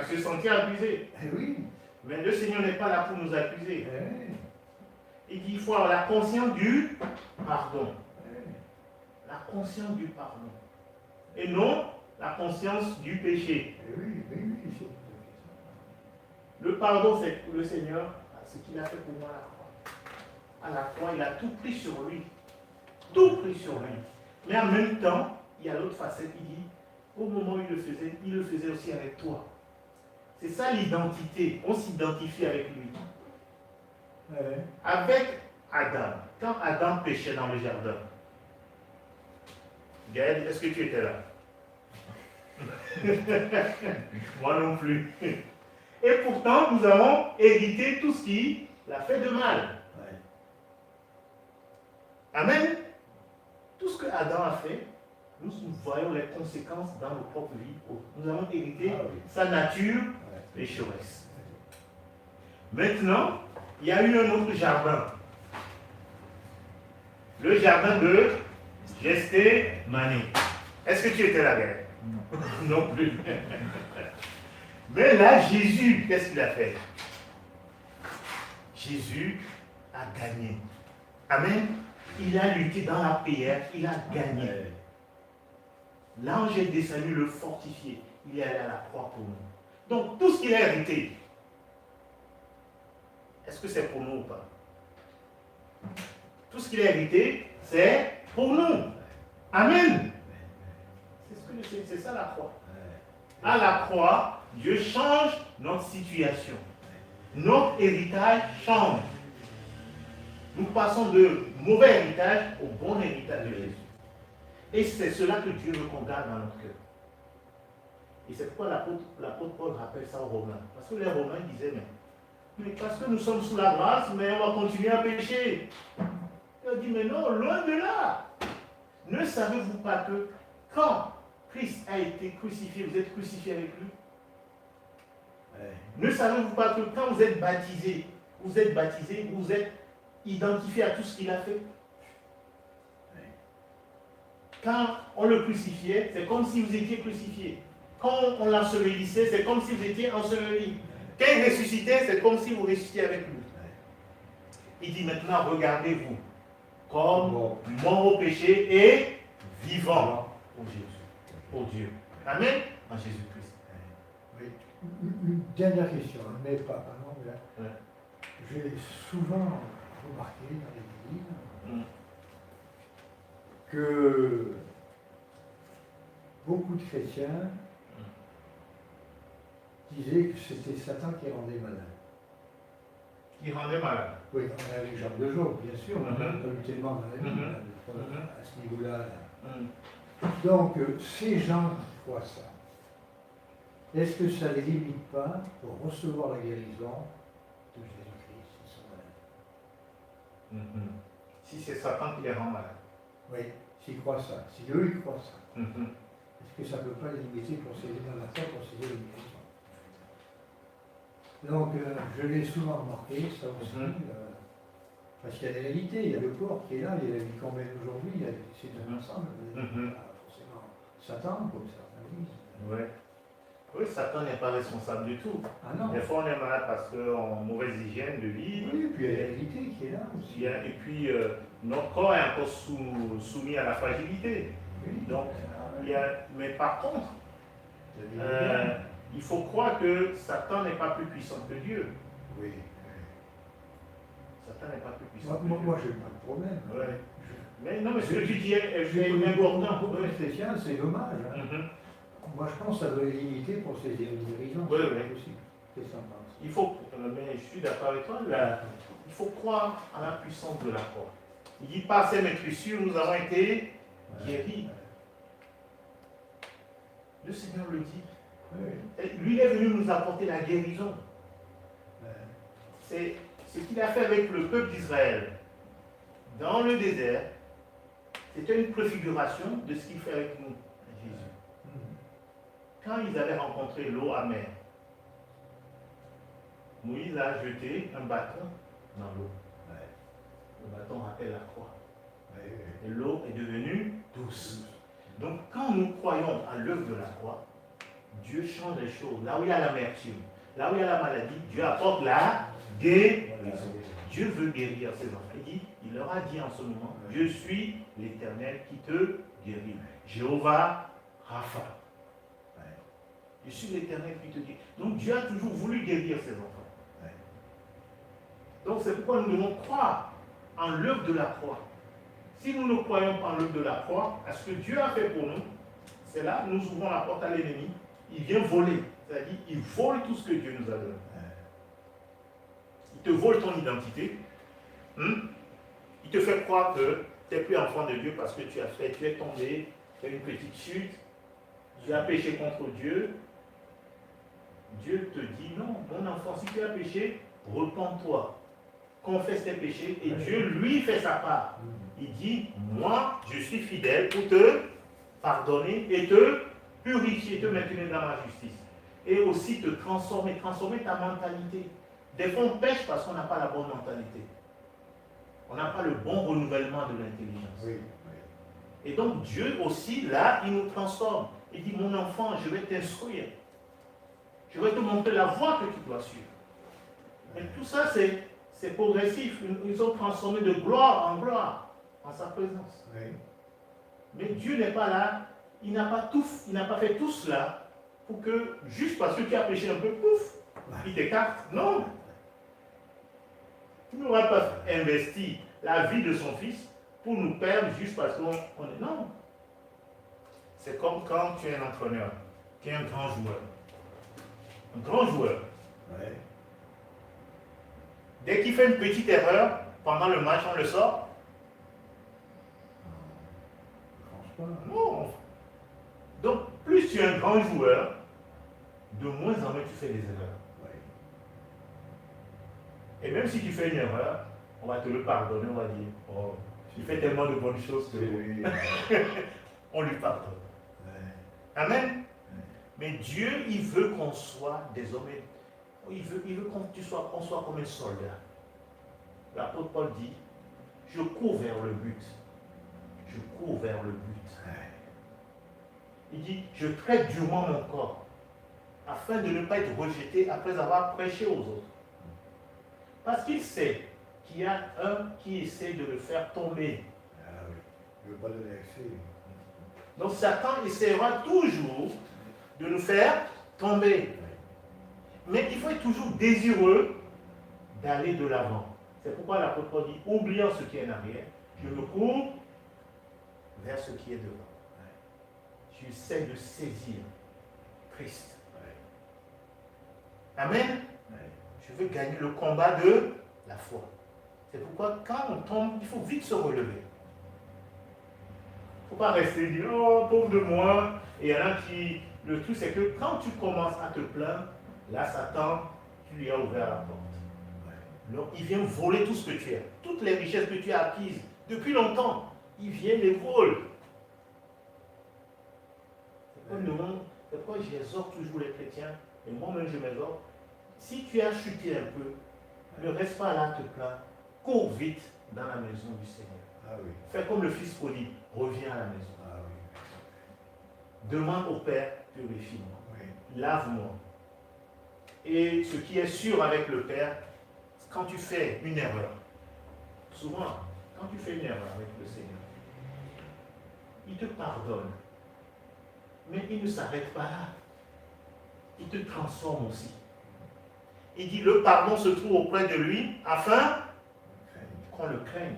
Se sentir accusé. Eh oui. Mais le Seigneur n'est pas là pour nous accuser. Eh, Il dit qu'il faut avoir la conscience du pardon. eh. La conscience du pardon. Et non la conscience du péché. Eh oui, c'est tout Le pardon, c'est le Seigneur, ce qu'il a fait pour moi à la croix. À la croix, il a tout pris sur lui. Tout pris sur lui. Mais en même temps, il y a l'autre facette, il dit, au moment où il le faisait aussi avec toi. C'est ça l'identité. On s'identifie avec lui. Eh. Avec Adam. Quand Adam péchait dans le jardin, Gaël, est-ce que tu étais là? Moi non plus. Et pourtant, nous avons hérité tout ce qui l'a fait de mal. Ouais. Amen. Tout ce que Adam a fait, nous voyons les conséquences dans nos propres vies. Nous avons hérité sa nature pécheresse. Maintenant, il y a eu un autre jardin. Le jardin de Gethsémani. Est-ce que tu étais là, Gaël? Non plus. Mais là, Jésus, qu'est-ce qu'il a fait? Jésus a gagné. Amen. Il a lutté dans la prière, il a gagné. L'ange est descendu le fortifier. Il est allé à la croix pour nous. Donc, tout ce qu'il a hérité, est-ce que c'est pour nous ou pas? Tout ce qu'il a hérité, c'est pour nous. Amen. C'est ça la croix. À la croix, Dieu change notre situation. Notre héritage change. Nous passons de mauvais héritage au bon héritage de Jésus. Et c'est cela que Dieu veut qu'on garde dans notre cœur. Et c'est pourquoi l'apôtre Paul rappelle ça aux Romains. Parce que les Romains disaient, mais parce que nous sommes sous la grâce, mais on va continuer à pécher. Il a dit, mais non, loin de là. Ne savez-vous pas que quand Christ a été crucifié, vous êtes crucifié avec lui. Ouais. Ne savez-vous pas que quand vous êtes baptisé, vous êtes identifié à tout ce qu'il a fait? Quand on le crucifiait, c'est comme si vous étiez crucifié. Quand on l'ensevelissait, c'est comme si vous étiez enseveli. Quand il ressuscitait, c'est comme si vous ressuscitiez avec lui. Il dit maintenant, regardez-vous comme mort au péché et vivant pour Jésus, pour Dieu. Amen. En Jésus-Christ. Oui. Une dernière question, mais pas non, mais là, Ouais. j'ai souvent remarqué dans l'église que beaucoup de chrétiens disaient que c'était Satan qui rendait malade. Qui rendait malade. Oui, on a l'exemple de Job, bien sûr, on a eu tellement dans la vie, Mhm. à ce niveau-là. Mm. Donc, ces gens qui croient ça, est-ce que ça ne les limite pas pour recevoir la guérison de Jésus-Christ s'ils sont malades? Mhm. Si c'est Satan qui les rend malades. Oui, s'ils croient ça, si eux ils croient ça, Mhm. est-ce que ça ne peut pas les limiter pour céder dans la foi, pour céder la guérison? Donc, je l'ai souvent remarqué, ça aussi, parce qu'il y a des réalités, il y a le corps qui est là, il y a la vie qu'on mène aujourd'hui, il y a ces deux ensemble, pas forcément Satan, comme certains disent. Ouais. Oui, Satan n'est pas responsable du tout. Ah non. Des fois, on est malade parce qu'on a mauvaise hygiène de vie. Oui, et puis il y a la réalité qui est là aussi. Et puis, notre corps est encore soumis à la fragilité. Oui. Donc, mais par contre, Il y a des il faut croire que Satan n'est pas plus puissant que Dieu. oui. Satan n'est pas plus puissant que Moi, Dieu. j'ai pas de problème. Ouais. Mais non, mais ce que tu dis est J'ai important. pour les chrétiens, c'est dommage. Hein. Mhm. Moi, je pense que ça doit les limiter pour ces guérisons. Oui, c'est oui. pas possible. Qu'est-ce que ça pense? Il faut, mais je suis d'accord avec toi, il faut croire à la puissance de la croix. Il dit, par ces maîtrissures, nous avons été guéris. Le Seigneur le dit. Oui. Et lui est venu nous apporter la guérison. C'est ce qu'il a fait avec le peuple d'Israël dans le désert. C'était une préfiguration de ce qu'il fait avec nous, Jésus. Quand ils avaient rencontré l'eau amère, Moïse a jeté un bâton dans l'eau. Le bâton rappelle la croix. Et l'eau est devenue douce. Donc quand nous croyons à l'œuvre de la croix, Dieu change les choses. Là où il y a l'amertume, là où il y a la maladie, Dieu apporte la guérison. Dieu veut guérir ses enfants. Il leur a dit en ce moment, je suis l'Éternel qui te guérit. Jéhovah Rapha. Je suis l'Éternel qui te guérit. Donc Dieu a toujours voulu guérir ses enfants. Donc c'est pourquoi nous devons croire en l'œuvre de la croix. Si nous ne croyons pas en l'œuvre de la croix, à ce que Dieu a fait pour nous, c'est là que nous ouvrons la porte à l'ennemi. Il vient voler. C'est-à-dire, il vole tout ce que Dieu nous a donné. Il te vole ton identité. Il te fait croire que tu n'es plus enfant de Dieu parce que tu es tombé, tu as une petite chute, tu as péché contre Dieu. Dieu te dit non, mon enfant, si tu as péché, repens-toi, confesse tes péchés et Dieu, lui, fait sa part. Il dit, moi, je suis fidèle pour te pardonner et te purifier, te maintenir dans ma justice. Et aussi te transformer ta mentalité. Des fois, on pêche parce qu'on n'a pas la bonne mentalité. On n'a pas le bon renouvellement de l'intelligence. Oui. Et donc, Dieu aussi, là, il nous transforme. Il dit, mon enfant, je vais t'instruire. Je vais te montrer la voie que tu dois suivre. Et tout ça, c'est progressif. Ils sont transformés de gloire en gloire, en sa présence. Oui. Mais Dieu n'est pas là. Il n'a pas fait tout cela pour que, juste parce que tu as péché un peu, pouf, il t'écarte. Non. Il n'aura pas investi la vie de son fils pour nous perdre juste parce qu'on est... Non. C'est comme quand tu es un entraîneur, tu es un grand joueur. Un grand joueur. Ouais. Dès qu'il fait une petite erreur, pendant le match, on le sort. Non. Donc, plus tu es un grand joueur, de moins en moins tu fais des erreurs. Ouais. Et même si tu fais une erreur, on va te le pardonner, on va dire, oh, tu fais tellement de bonnes choses que on lui pardonne. Ouais. Amen. Mais Dieu, il veut qu'on soit des hommes. Il veut qu'on soit comme un soldat. L'apôtre Paul dit, je cours vers le but. Je cours vers le but. Il dit, je traite durement mon corps, afin de ne pas être rejeté après avoir prêché aux autres. Parce qu'il sait qu'il y a un qui essaie de le faire tomber. Ah oui. Je ne veux pas donner accès. Donc Satan essaiera toujours de nous faire tomber. Mais il faut être toujours désireux d'aller de l'avant. C'est pourquoi l'apôtre Paul dit, oubliant ce qui est en arrière, je me cours vers ce qui est devant. J'essaie de saisir Christ. Amen. Je veux gagner le combat de la foi. C'est pourquoi quand on tombe, il faut vite se relever. Il ne faut pas rester et dire, oh pauvre de moi. Et il y en a qui, le truc c'est que quand tu commences à te plaindre, là Satan, tu lui as ouvert la porte. Donc il vient voler tout ce que tu as. Toutes les richesses que tu as acquises depuis longtemps, il vient les voler. C'est pourquoi j'exhorte toujours les chrétiens, et moi-même je m'exhorte. Si tu as chuté un peu, ne reste pas là te plaindre. Cours vite dans la maison du Seigneur. Ah oui. Fais comme le fils prodigue, reviens à la maison. Ah oui. Demande au Père, purifie-moi, Oui. lave-moi. Et ce qui est sûr avec le Père, quand tu fais une erreur, souvent, quand tu fais une erreur avec le Seigneur, il te pardonne. Mais il ne s'arrête pas là. Il te transforme aussi. Il dit, le pardon se trouve auprès de lui afin qu'on le craigne.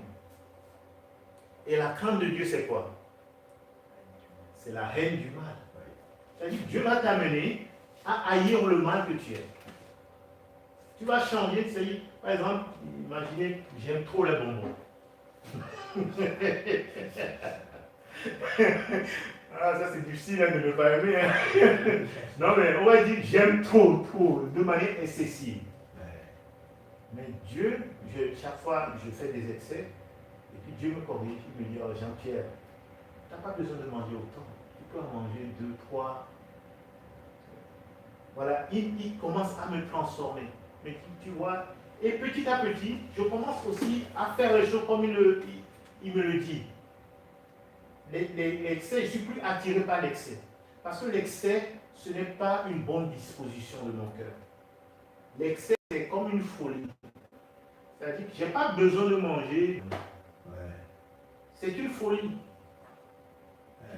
Et la crainte de Dieu, c'est quoi? C'est la haine du mal. C'est-à-dire que Dieu va t'amener à haïr le mal que tu es. Tu vas changer, c'est-à-dire, par exemple, imaginez, j'aime trop les bonbons. Ah, ça c'est difficile hein, de ne pas aimer. Hein. Non, mais on va dire j'aime trop, de manière excessive. Mais Dieu, chaque fois je fais des excès, et puis Dieu me corrige, il me dit, oh Jean-Pierre, tu n'as pas besoin de manger autant. Tu peux en manger 2, 3. Voilà, il commence à me transformer. Mais tu vois, et petit à petit, je commence aussi à faire les choses comme il me le dit. L'excès, je ne suis plus attiré par l'excès. Parce que l'excès, ce n'est pas une bonne disposition de mon cœur. L'excès, c'est comme une folie. C'est-à-dire que je n'ai pas besoin de manger. C'est une folie.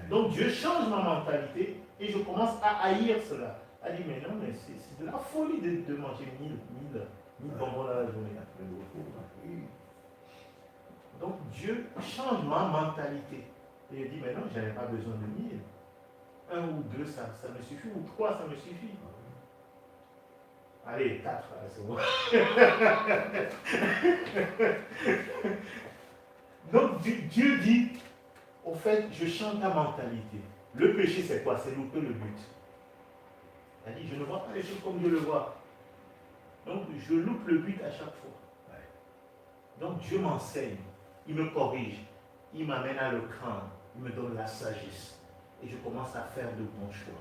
Donc Dieu change ma mentalité et je commence à haïr cela. À dire, mais non, mais c'est de la folie de manger 1000 bonbons dans la journée. Donc Dieu change ma mentalité. Et il dit, mais non, je n'avais pas besoin de 1000. 1 ou 2, ça me suffit, ou 3, ça me suffit. Allez, 4, c'est bon. Donc Dieu dit, au fait, je change ta mentalité. Le péché, c'est quoi? C'est louper le but. Il dit, je ne vois pas les choses comme Dieu le voit. Donc, je loupe le but à chaque fois. Donc, Dieu m'enseigne, il me corrige, il m'amène à le craindre. Il me donne la sagesse et je commence à faire de bons choix.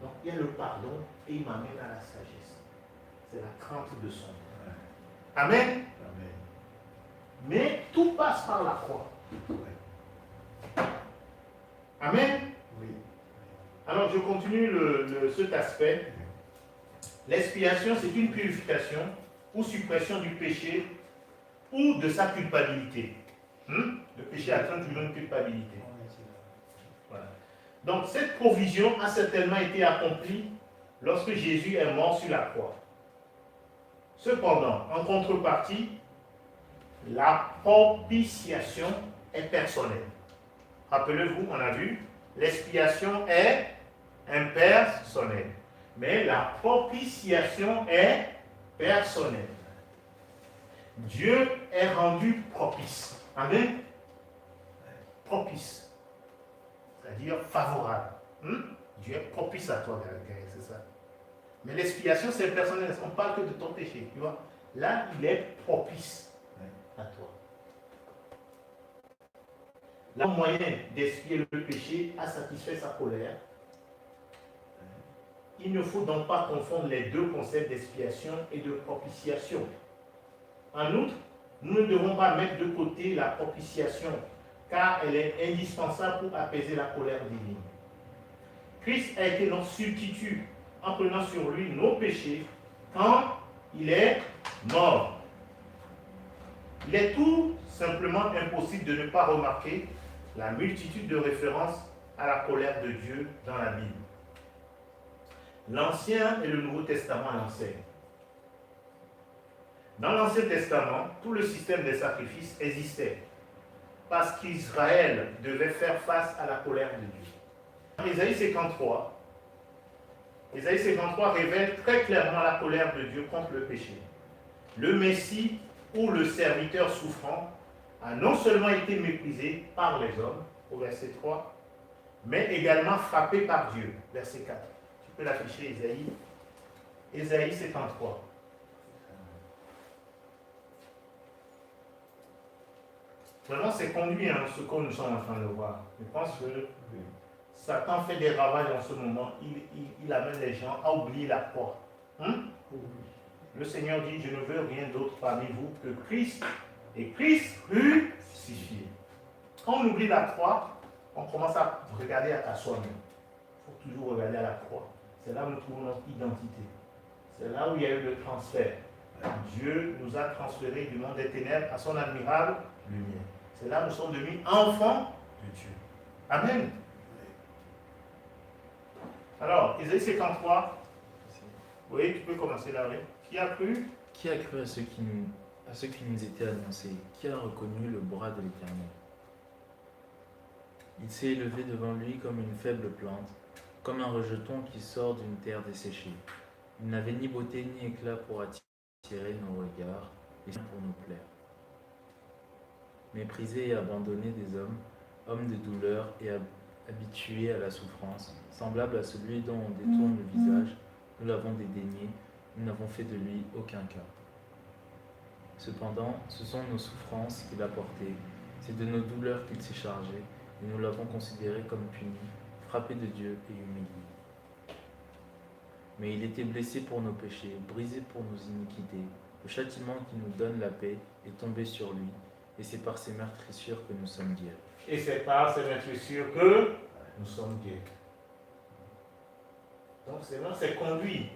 Donc il y a le pardon et il m'amène à la sagesse. C'est la crainte de son nom. Amen. Amen. Mais tout passe par la croix. Amen. Oui. Alors je continue cet aspect. L'expiation, c'est une purification ou suppression du péché ou de sa culpabilité. Le péché atteint toujours une culpabilité. Voilà. Donc cette provision a certainement été accomplie lorsque Jésus est mort sur la croix. Cependant, en contrepartie, la propitiation est personnelle. Rappelez-vous, on a vu, l'expiation est impersonnelle. Mais la propitiation est personnelle. Dieu est rendu propice. Amen. Propice. C'est-à-dire favorable. Dieu est propice à toi, c'est ça. Mais l'expiation, c'est personnel. On ne parle que de ton péché. Tu vois. Là, il est propice à toi. le moyen d'expier le péché a satisfait sa colère. Il ne faut donc pas confondre les deux concepts d'expiation et de propitiation. En outre, nous ne devons pas mettre de côté la propitiation, car elle est indispensable pour apaiser la colère divine. Christ a été notre substitut en prenant sur lui nos péchés quand il est mort. Il est tout simplement impossible de ne pas remarquer la multitude de références à la colère de Dieu dans la Bible. L'Ancien et le Nouveau Testament l'enseignent. Dans l'Ancien Testament, tout le système des sacrifices existait parce qu'Israël devait faire face à la colère de Dieu. Ésaïe 53 révèle très clairement la colère de Dieu contre le péché. Le Messie ou le serviteur souffrant a non seulement été méprisé par les hommes, au verset 3, mais également frappé par Dieu, verset 4. Tu peux l'afficher, Ésaïe 53. Vraiment, c'est conduit ce que nous sommes en train de voir. Je pense que Satan fait des ravages en ce moment. Il amène les gens à oublier la croix. Le Seigneur dit, je ne veux rien d'autre parmi vous que Christ et Christ crucifié. Quand on oublie la croix, on commence à regarder à soi-même. Il faut toujours regarder à la croix. C'est là où nous trouvons notre identité. C'est là où il y a eu le transfert. Dieu nous a transférés du monde des ténèbres à son admirable lumière. C'est là où nous sommes devenus enfants de Dieu. Amen. Alors, Ésaïe 53. Oui, tu peux commencer là, oui. Qui a cru? Qui a cru à ce qui nous était annoncé? Qui a reconnu le bras de l'Éternel? Il s'est élevé devant lui comme une faible plante, comme un rejeton qui sort d'une terre desséchée. Il n'avait ni beauté ni éclat pour attirer nos regards et pour nous plaire. Méprisé et abandonné des hommes, homme de douleur et habitué à la souffrance, semblable à celui dont on détourne le visage, nous l'avons dédaigné, nous n'avons fait de lui aucun cas. Cependant, ce sont nos souffrances qu'il a portées, c'est de nos douleurs qu'il s'est chargé, et nous l'avons considéré comme puni, frappé de Dieu et humilié. Mais il était blessé pour nos péchés, brisé pour nos iniquités. Le châtiment qui nous donne la paix est tombé sur lui, et c'est par ses meurtrissures que nous sommes guéris. Et c'est par ces meurtrissures que nous sommes guéris. Donc c'est conduit.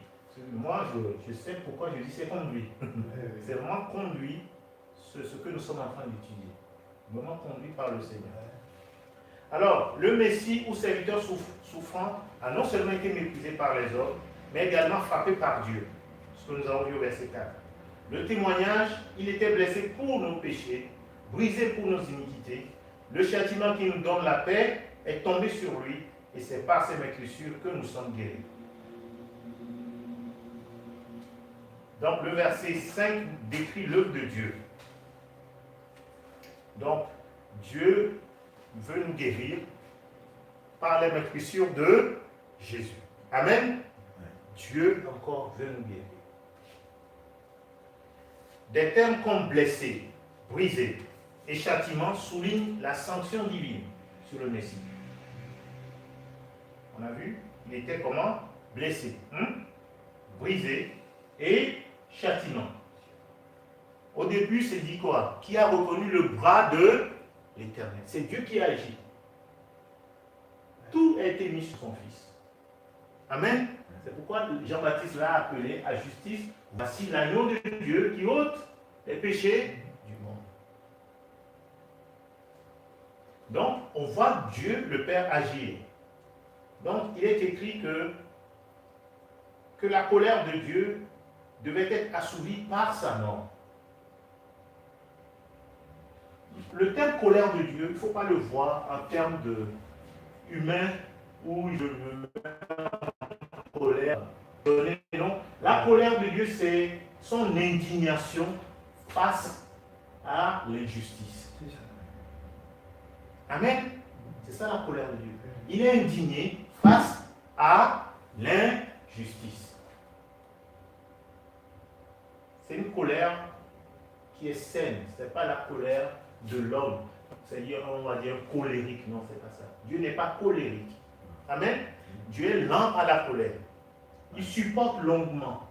Moi, je sais pourquoi je dis c'est conduit. C'est vraiment conduit ce que nous sommes en train d'étudier. Vraiment conduit par le Seigneur. Alors, le Messie ou serviteur souffrant a non seulement été méprisé par les hommes, mais également frappé par Dieu. Ce que nous avons vu au verset 4. Le témoignage, il était blessé pour nos péchés, brisé pour nos iniquités. Le châtiment qui nous donne la paix est tombé sur lui, et c'est par ses meurtrissures que nous sommes guéris. Donc le verset 5 décrit l'œuvre de Dieu. Donc Dieu veut nous guérir par les meurtrissures de Jésus. Amen. Dieu encore veut nous guérir. Des termes comme blessé, brisé et châtiment soulignent la sanction divine sur le Messie. On a vu, il était comment? Blessé, brisé et châtiment. Au début, c'est dit quoi? Qui a reconnu le bras de l'Éternel? C'est Dieu qui a agi. Tout a été mis sur son Fils. Amen. C'est pourquoi Jean-Baptiste l'a appelé à justice. Voici l'agneau de Dieu qui ôte les péchés du monde. Donc, on voit Dieu, le Père, agir. Donc, il est écrit que la colère de Dieu devait être assouvie par sa mort. Le terme colère de Dieu, il ne faut pas le voir en termes de humain où je me mets en colère. Non, la colère de Dieu, c'est son indignation face à l'injustice. Amen. C'est ça la colère de Dieu. Il est indigné face à l'injustice. C'est une colère qui est saine. Ce n'est pas la colère de l'homme. C'est-à-dire, on va dire colérique. Non, c'est pas ça. Dieu n'est pas colérique. Amen. Dieu est lent à la colère. Il supporte longuement.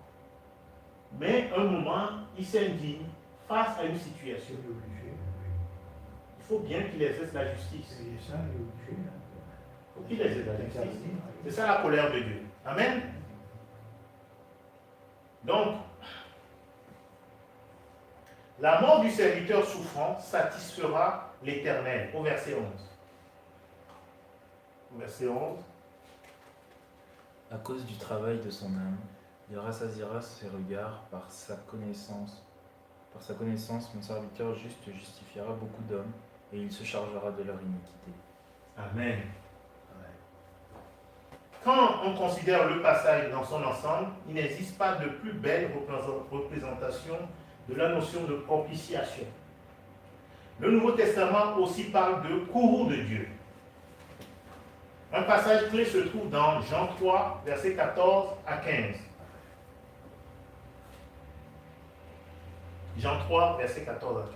Mais à un moment, il s'indigne face à une situation. Il est obligé. Il faut bien qu'il exerce la justice. Il est ça, il est obligé. Il faut qu'il exerce la justice. C'est ça la colère de Dieu. Amen. Donc, la mort du serviteur souffrant satisfera l'Éternel. Au verset 11. Au verset 11. À cause du travail de son âme, il rassasiera ses regards par sa connaissance. Par sa connaissance, mon serviteur juste justifiera beaucoup d'hommes, et il se chargera de leur iniquité. Amen. Quand on considère le passage dans son ensemble, il n'existe pas de plus belle représentation de la notion de propitiation. Le Nouveau Testament aussi parle de courroux de Dieu. Un passage clé se trouve dans Jean 3, versets 14 à 15. Jean 3, versets 14 à 15.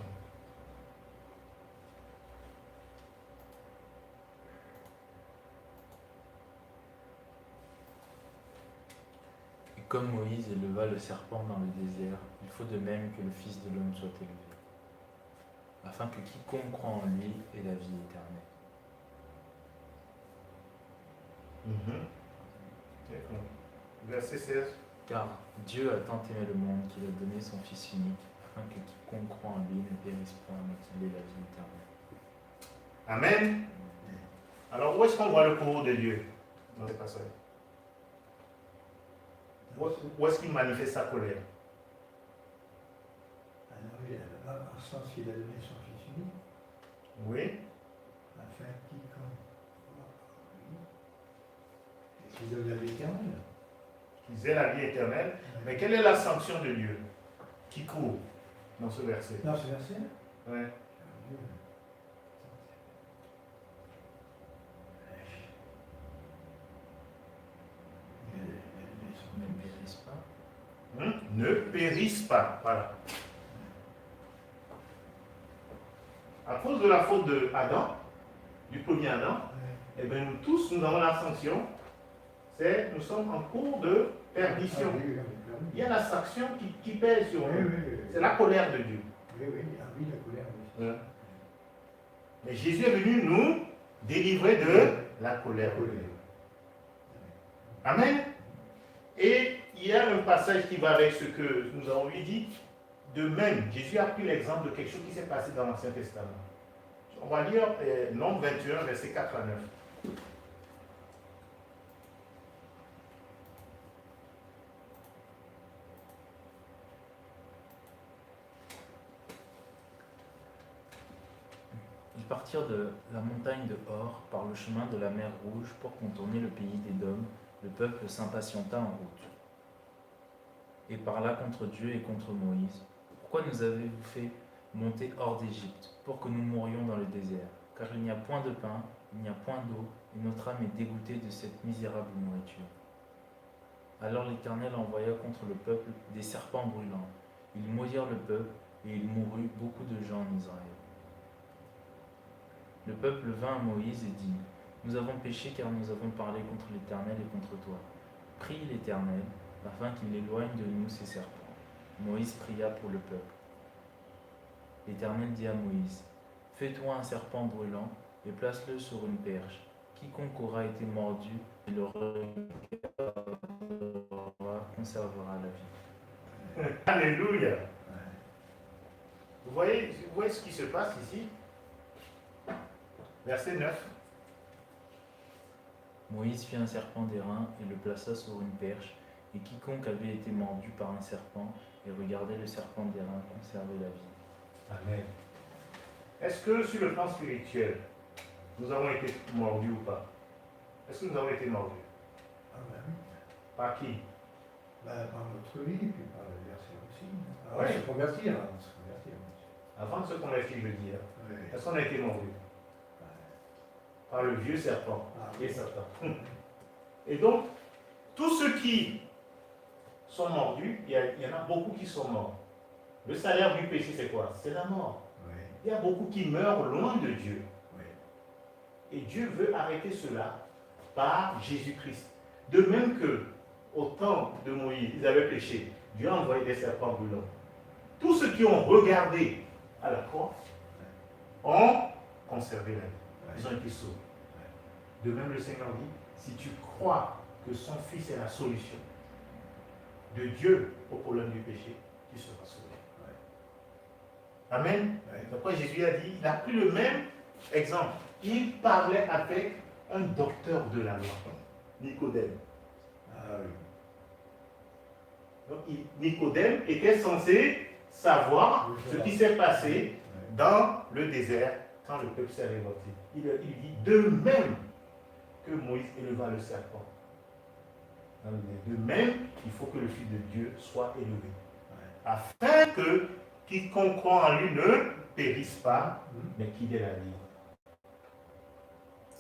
Et comme Moïse éleva le serpent dans le désert, il faut de même que le Fils de l'homme soit élevé, afin que quiconque croit en lui ait la vie éternelle. D'accord. Verset 16. Car Dieu a tant aimé le monde qu'il a donné son Fils unique, afin que quiconque croit en lui ne périsse point, mais qu'il ait la vie éternelle. Amen. Alors, où est-ce qu'on voit le courroux de Dieu dans ce passage? Où est-ce qu'il manifeste sa colère? En sens qu'il a donné son Fils unique, Oui. afin qu'il donne la vie éternelle. Qu'ils aient la vie éternelle. Mais quelle est la sanction de Dieu qui court dans ce verset? Dans ce verset, Ouais. Ne périsse pas. Ne périssent pas. Voilà. À cause de la faute de Adam, du premier Adam, eh bien nous tous, nous avons la sanction. Nous sommes en cours de perdition. Il y a la sanction qui pèse sur nous. C'est la colère de Dieu. Oui, la colère. Oui. Ouais. Mais Jésus est venu nous délivrer de la colère. Amen. Et il y a un passage qui va avec ce que nous avons lui dit. De même, Jésus a pris l'exemple de quelque chose qui s'est passé dans l'Ancien Testament. On va lire Nombre 21, versets 4 à 9. Ils partirent de la montagne de Hor par le chemin de la mer Rouge pour contourner le pays d'Édom. Le peuple s'impatienta en route et parla contre Dieu et contre Moïse. Pourquoi nous avez-vous fait monter hors d'Égypte pour que nous mourions dans le désert? Car il n'y a point de pain, il n'y a point d'eau, et notre âme est dégoûtée de cette misérable nourriture. Alors l'Éternel envoya contre le peuple des serpents brûlants. Ils mouillèrent le peuple, et il mourut beaucoup de gens en Israël. Le peuple vint à Moïse et dit, nous avons péché car nous avons parlé contre l'Éternel et contre toi. Prie l'Éternel, afin qu'il éloigne de nous ces serpents. Moïse pria pour le peuple. L'Éternel dit à Moïse, fais-toi un serpent brûlant et place-le sur une perche. Quiconque aura été mordu et le regardera conservera la vie. Alléluia. Vous voyez ce qui se passe ici? Verset 9. Moïse fit un serpent d'airain et le plaça sur une perche, et quiconque avait été mordu par un serpent et regardait le serpent d'airain conservait la vie. Amen. Est-ce que sur le plan spirituel, nous avons été mordus ou pas? Est-ce que nous avons été mordus? Par qui? Par notre vie, puis par le verset aussi. Ouais. Se convertir. Avant de se convertir, je veux dire. Oui. Est-ce qu'on a été mordus? Par le vieux serpent et Satan. Et donc, tous ceux qui sont mordus, il y en a beaucoup qui sont morts. Le salaire du péché, c'est quoi? C'est la mort. Oui. Il y a beaucoup qui meurent loin de Dieu. Oui. Et Dieu veut arrêter cela par Jésus-Christ. De même que, au temps de Moïse, ils avaient péché. Dieu a envoyé des serpents brûlants. Tous ceux qui ont regardé à la croix ont conservé la vie. Ils ont été sauvés. De même, le Seigneur dit, si tu crois que son Fils est la solution de Dieu au problème du péché, tu seras sauvé. Amen. Pourquoi Jésus a dit, il a pris le même exemple. Il parlait avec un docteur de la loi, Nicodème. Ah oui. Donc, Nicodème était censé savoir ce qui s'est passé dans le désert quand le peuple s'est révolté. Il dit de même que Moïse éleva le serpent. De même, il faut que le Fils de Dieu soit élevé. Afin que quiconque croit en lui ne périsse pas, mais qu'il ait la vie.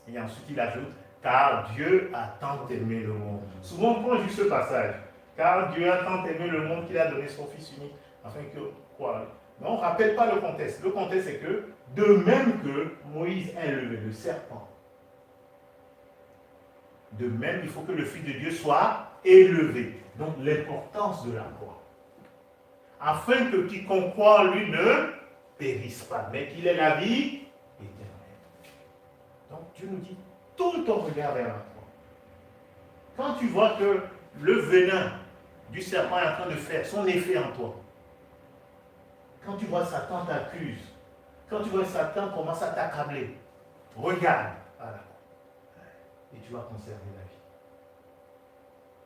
Et ensuite il ajoute, car Dieu a tant aimé le monde. Souvent on prend juste ce passage. Car Dieu a tant aimé le monde qu'il a donné son Fils unique, afin que quoi. Mais on ne rappelle pas le contexte. Le contexte c'est que, de même que Moïse a élevé le serpent, de même il faut que le Fils de Dieu soit élevé. Donc l'importance de la croix. Afin que quiconque croit en lui ne périsse pas, mais qu'il ait la vie éternelle. Donc Dieu nous dit, tourne ton regard vers la croix. Quand tu vois que le venin du serpent est en train de faire son effet en toi, quand tu vois Satan t'accuse, quand tu vois Satan commence à t'accabler, regarde à la croix et tu vas conserver la vie.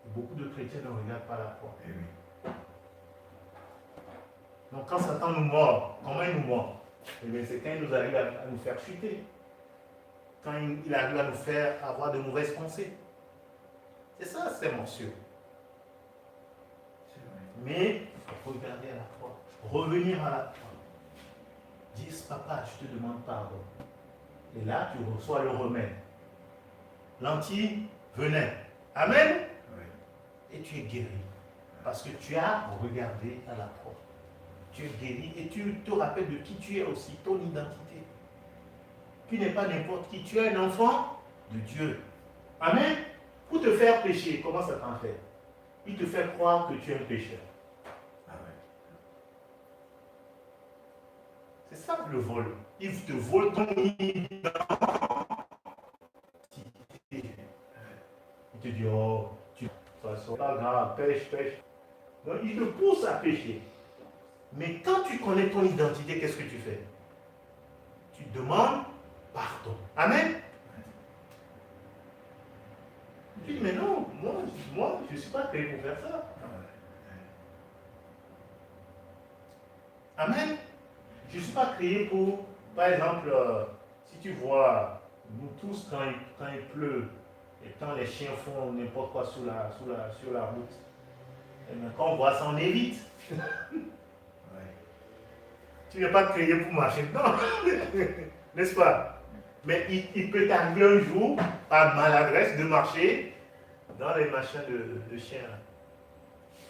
Et beaucoup de chrétiens ne regardent pas la croix. Eh oui. Donc quand Satan nous mord, comment il nous mord? Eh bien, c'est quand il nous arrive à nous faire chuter. Quand il arrive à nous faire avoir de mauvaises pensées. C'est ça, c'est morsure. Mais regarder à la croix, revenir à la croix. Dis, papa, je te demande pardon. Et là, tu reçois le remède. L'anti-venin. Amen. Et tu es guéri. Parce que tu as regardé à la croix. Tu es guéri et tu te rappelles de qui tu es aussi, ton identité. Tu n'es pas n'importe qui, tu es un enfant de Dieu. Amen. Pour te faire pécher, comment ça t'en fait? Il te fait croire que tu es un pécheur. C'est ça le vol. Il te vole ton identité. Il te dit, oh, tu ne pas grave, pêche. Donc, il te pousse à pécher. Mais quand tu connais ton identité, qu'est-ce que tu fais? Tu demandes pardon. Amen. Tu dis, mais non, moi je ne suis pas créé pour faire ça. Amen. Je ne suis pas créé pour, par exemple, si tu vois, nous tous, quand il pleut, et quand les chiens font n'importe quoi sur la route, et bien, quand on voit ça, on évite. Tu n'es pas créé pour marcher dedans, n'est-ce pas? Mais il peut t'arriver un jour, par maladresse, de marcher dans les machins de chiens.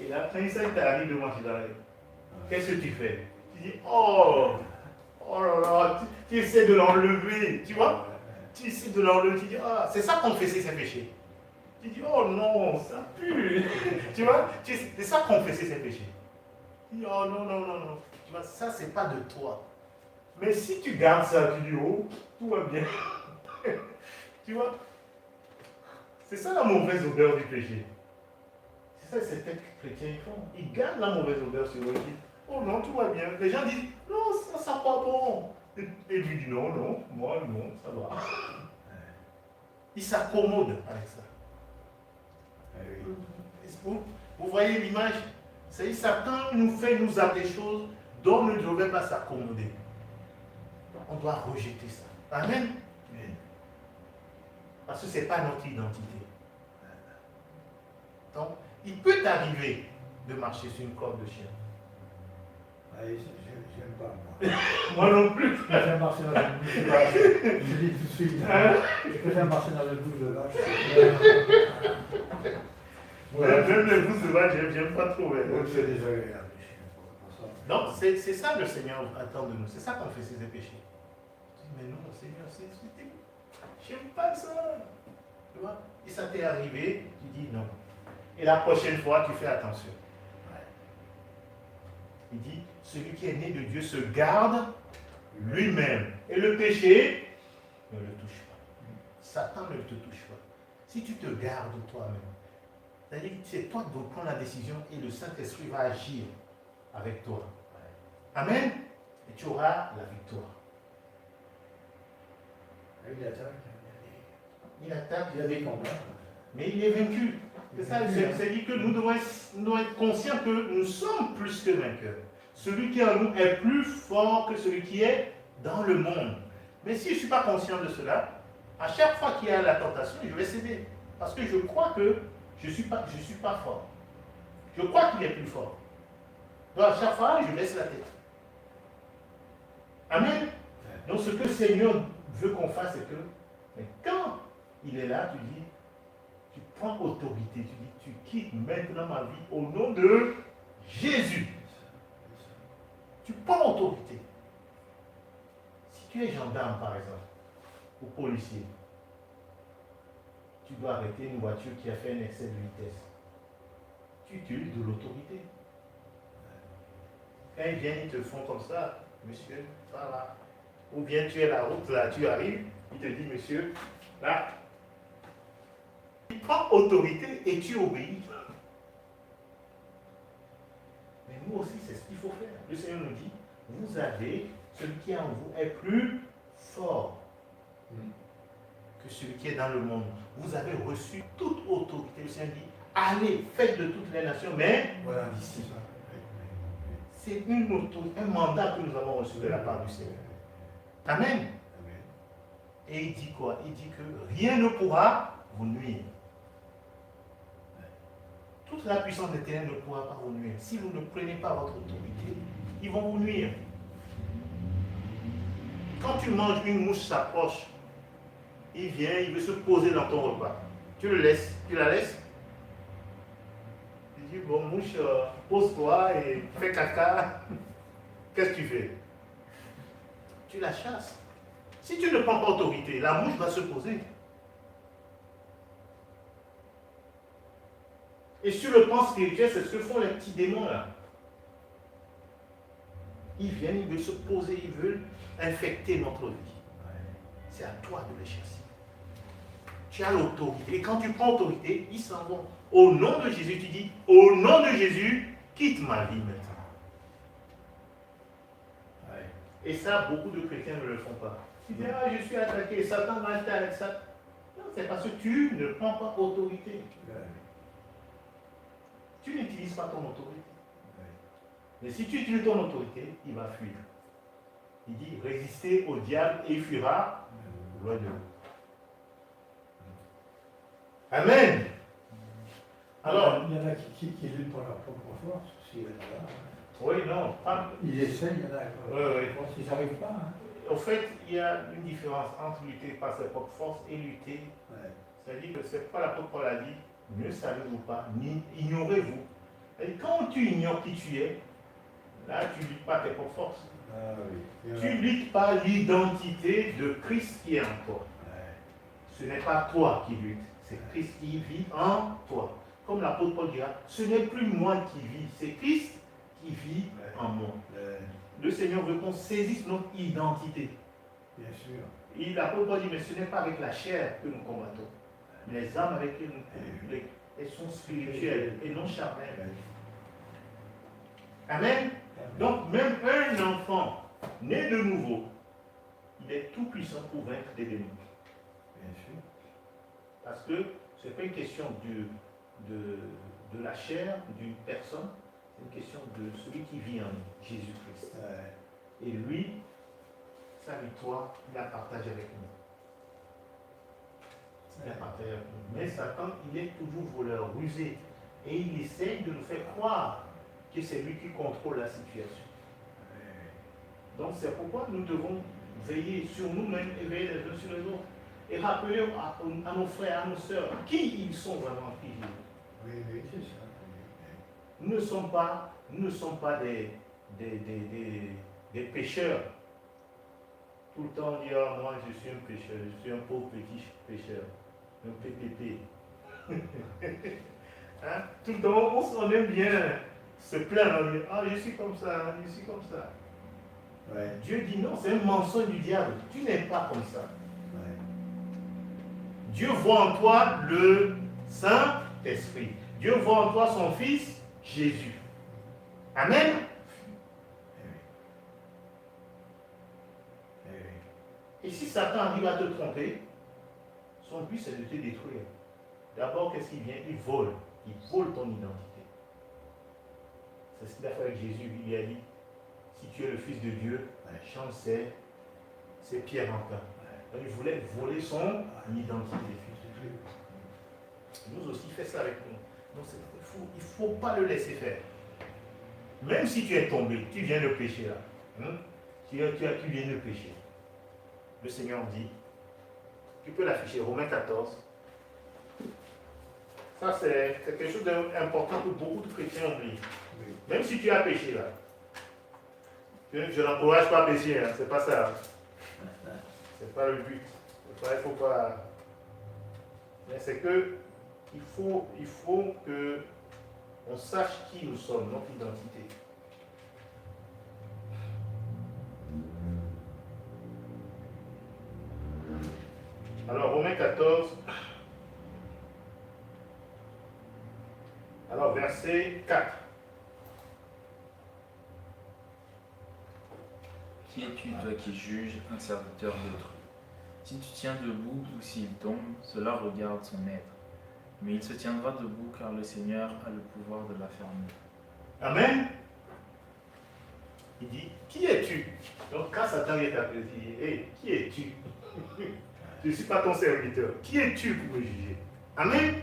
Et là, quand il t'arrive de marcher dans les... Qu'est-ce que tu fais? Tu dis, oh là là, tu essaies de l'enlever, tu vois? Tu essaies de l'enlever, tu dis, ah, c'est ça confesser ses péchés. Tu dis, oh non, ça pue. Tu vois? C'est ça confesser ses péchés. Tu dis, oh non. Tu vois, ça, c'est pas de toi. Mais si tu gardes ça, tu dis, oh, tout va bien. Tu vois? C'est ça la mauvaise odeur du péché. C'est ça que ces chrétiens font. Ils gardent la mauvaise odeur sur eux. Ils disent, oh non, tout va bien. Les gens disent, non, ça sent pas bon. Et lui dit, non, moi, non, ça va. Il s'accommode avec ça. Vous voyez l'image? C'est Satan nous fait nous à des choses dont nous ne devons pas s'accommoder. On doit rejeter ça. Amen. Parce que ce n'est pas notre identité. Donc, il peut t'arriver de marcher sur une corde de chien. J'aime pas, Moi moi. non plus. Je préfère marcher dans une bouche de vache. Je dis tout de suite. Je préfère marcher dans une bouche de vache. Même les bouches de vache, j'aime pas trop. C'est désagréable, les chiens. Donc, c'est ça le Seigneur attend de nous. C'est ça qu'on fait ses péchés. Mais non, Seigneur, j'aime pas ça. Tu vois? Et ça t'est arrivé, tu dis non. Et la prochaine fois, tu fais attention. Ouais. Il dit, celui qui est né de Dieu se garde lui-même. Et le péché ne le touche pas. Satan ne te touche pas. Si tu te gardes toi-même, c'est-à-dire que c'est toi qui dois prendre la décision et le Saint-Esprit va agir avec toi. Amen. Et tu auras la victoire. Il attaque, il y a des combats. Mais il est vaincu. C'est ça, c'est-à-dire que nous devons être conscients que nous sommes plus que vainqueurs. Celui qui est en nous est plus fort que celui qui est dans le monde. Mais si je ne suis pas conscient de cela, à chaque fois qu'il y a la tentation, je vais céder. Parce que je crois que je ne suis pas fort. Je crois qu'il est plus fort. Donc à chaque fois, je baisse la tête. Amen. Donc ce que le Seigneur veut qu'on fasse, c'est que mais quand il est là, tu dis, tu prends autorité, tu dis, tu quittes maintenant ma vie au nom de Jésus. Tu prends autorité. Si tu es gendarme, par exemple, ou policier, tu dois arrêter une voiture qui a fait un excès de vitesse. Tu utilises de l'autorité. Quand ils viennent, ils te font comme ça, monsieur, voilà. Ou bien tu es la route, là, tu arrives, il te dit, monsieur, là, tu prends autorité et tu obéis. Mais nous aussi, c'est ce qu'il faut faire. Le Seigneur nous dit, vous avez, celui qui est en vous est plus fort que celui qui est dans le monde. Vous avez reçu toute autorité. Le Seigneur dit, allez, faites de toutes les nations, mais voilà, d'ici. C'est un mandat que nous avons reçu de la part du Seigneur. Amen. Et il dit quoi? Il dit que rien ne pourra vous nuire. Toute la puissance des ténèbres ne pourra pas vous nuire. Si vous ne prenez pas votre autorité, ils vont vous nuire. Quand tu manges, une mouche s'approche. Il vient, il veut se poser dans ton repas. Tu le laisses, tu la laisses. Il dit, bon mouche, pose-toi et fais caca. Qu'est-ce que tu fais? Tu la chasses. Si tu ne prends pas autorité, la mouche va se poser. Et sur le plan spirituel, c'est ce que font les petits démons là. Ils viennent, ils veulent se poser, ils veulent infecter notre vie. C'est à toi de les chasser. Tu as l'autorité. Et quand tu prends autorité, ils s'en vont. Au nom de Jésus, tu dis, au nom de Jésus, quitte ma vie maintenant. Et ça, beaucoup de chrétiens ne le font pas. Tu dis, ah, je suis attaqué, Satan m'a attaqué avec ça. Non, c'est parce que tu ne prends pas autorité. Tu n'utilises pas ton autorité. Mais si tu utilises ton autorité, il va fuir. Il dit, résistez au diable et il fuira loin de vous. Amen. Alors, il y en a qui luttent pour leur propre force, s'il y en a là. Oui, non. Ils essayent, il y en a. Oui. Ils n'arrivent pas. Hein. Au fait, il y a une différence entre lutter par ses propres forces et lutter. Ouais. C'est-à-dire que c'est pas l'apôtre Paul a dit, ne savez-vous pas, ni ignorez-vous. Et quand tu ignores qui tu es, là tu ne luttes pas tes propres forces. Ah, oui. Tu ne luttes pas l'identité de Christ qui est en toi. Ouais. Ce n'est pas toi qui luttes, c'est Christ qui vit en toi. Comme l'apôtre Paul dira, ce n'est plus moi qui vis, c'est Christ qui vit en moi. Le Seigneur veut qu'on saisisse notre identité. Bien sûr. Et l'apôtre Paul dit, mais ce n'est pas avec la chair que nous combattons. Les âmes avec qui nous elles sont spirituelles et non charnelles. Amen. Donc même un enfant né de nouveau, il est tout puissant pour vaincre des démons. Bien sûr. Parce que ce n'est pas une question de la chair d'une personne, c'est une question de celui qui vit en Jésus-Christ. Et lui, sa victoire, il la partage avec nous. Il la partage avec nous. Mais Satan, il est toujours voleur, rusé. Et il essaie de nous faire croire que c'est lui qui contrôle la situation. Donc c'est pourquoi nous devons veiller sur nous-mêmes et veiller les uns sur les autres. Et rappeler à nos frères, à nos sœurs, qui ils sont vraiment qui vivent. Oui, c'est ça. Nous ne sommes pas des pécheurs. Tout le temps on dit, ah, moi je suis un pécheur, je suis un pauvre petit pécheur, un PPP. Hein? Tout le temps on aime bien se plaindre, on dit, ah je suis comme ça, je suis comme ça. Ouais. Dieu dit non, c'est un mensonge du diable, tu n'es pas comme ça. Ouais. Dieu voit en toi le Saint-Esprit. Dieu voit en toi son Fils, Jésus. Amen. Et si Satan arrive à te tromper, son but c'est de te détruire. D'abord, qu'est-ce qu'il vient? Il vole ton identité. C'est ce qu'il a fait avec Jésus. Il lui a dit, si tu es le Fils de Dieu, change ses pierres en pain. Il voulait voler son identité. Nous aussi, fait ça avec nous. Donc, il ne faut pas le laisser faire. Même si tu es tombé, tu viens de pécher là. Tu viens de pécher. Le Seigneur dit, tu peux l'afficher, Romains 14. Ça, c'est quelque chose d'important que beaucoup de chrétiens oublient. Même si tu as péché là. Je n'encourage pas à pécher, hein, c'est pas ça. C'est pas le but. Il faut pas. Mais c'est que il faut que on sache qui nous sommes, notre identité. Alors, Romains 14, alors verset 4. Qui es-tu, toi qui juges un serviteur d'autrui? Si tu tiens debout ou s'il tombe, cela regarde son maître. Mais il se tiendra debout car le Seigneur a le pouvoir de l'affermir. Amen. Il dit, qui es-tu? Donc quand Satan vient t'appeler, il dit, hey, qui es-tu? Je ne suis pas ton serviteur. Qui es-tu pour me juger? Amen.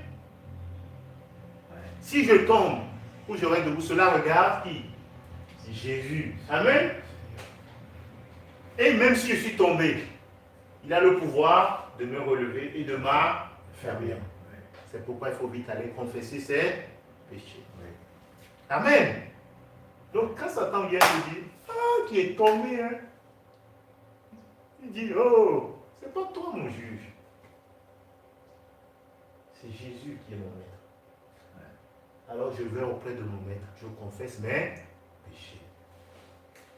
Si je tombe ou je reste debout, cela regarde qui? Jésus. Amen. Et même si je suis tombé, il a le pouvoir de me relever et de m'affermir. C'est pourquoi il faut vite aller confesser ses péchés. Amen. Donc quand Satan vient te dire, ah, qui est tombé, hein? Il dit, oh, c'est pas toi mon juge. C'est Jésus qui est mon maître. Alors je vais auprès de mon maître, je confesse mes péchés.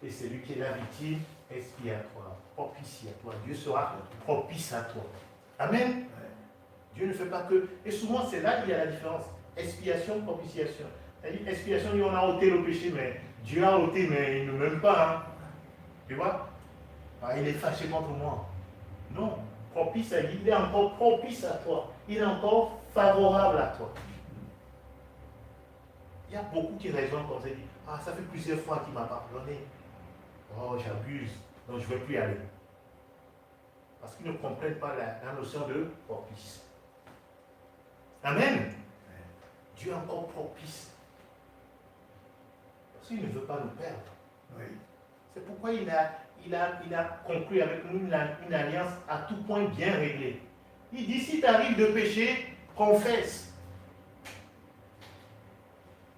Et c'est lui qui est la victime expiatoire, propitiatoire. Dieu sera propice à toi. Amen. Dieu ne fait pas que. Et souvent c'est là qu'il y a la différence. Expiation, propitiation. C'est-à-dire, expiation, on a ôté le péché, mais Dieu a ôté, mais il ne m'aime pas. Hein. Tu vois? Ah, il est fâché contre moi. Non. Propice à lui, il est encore propice à toi. Il est encore favorable à toi. Il y a beaucoup qui raisonnent comme ça. Ils disent, ah, ça fait plusieurs fois qu'il m'a pardonné. Oh, j'abuse. Donc je ne vais plus y aller. Parce qu'ils ne comprennent pas la notion de propice. Amen. Dieu est encore propice. Parce qu'il ne veut pas nous perdre. Oui. C'est pourquoi il a conclu avec nous une alliance à tout point bien réglée. Il dit, si tu arrives de pécher, confesse.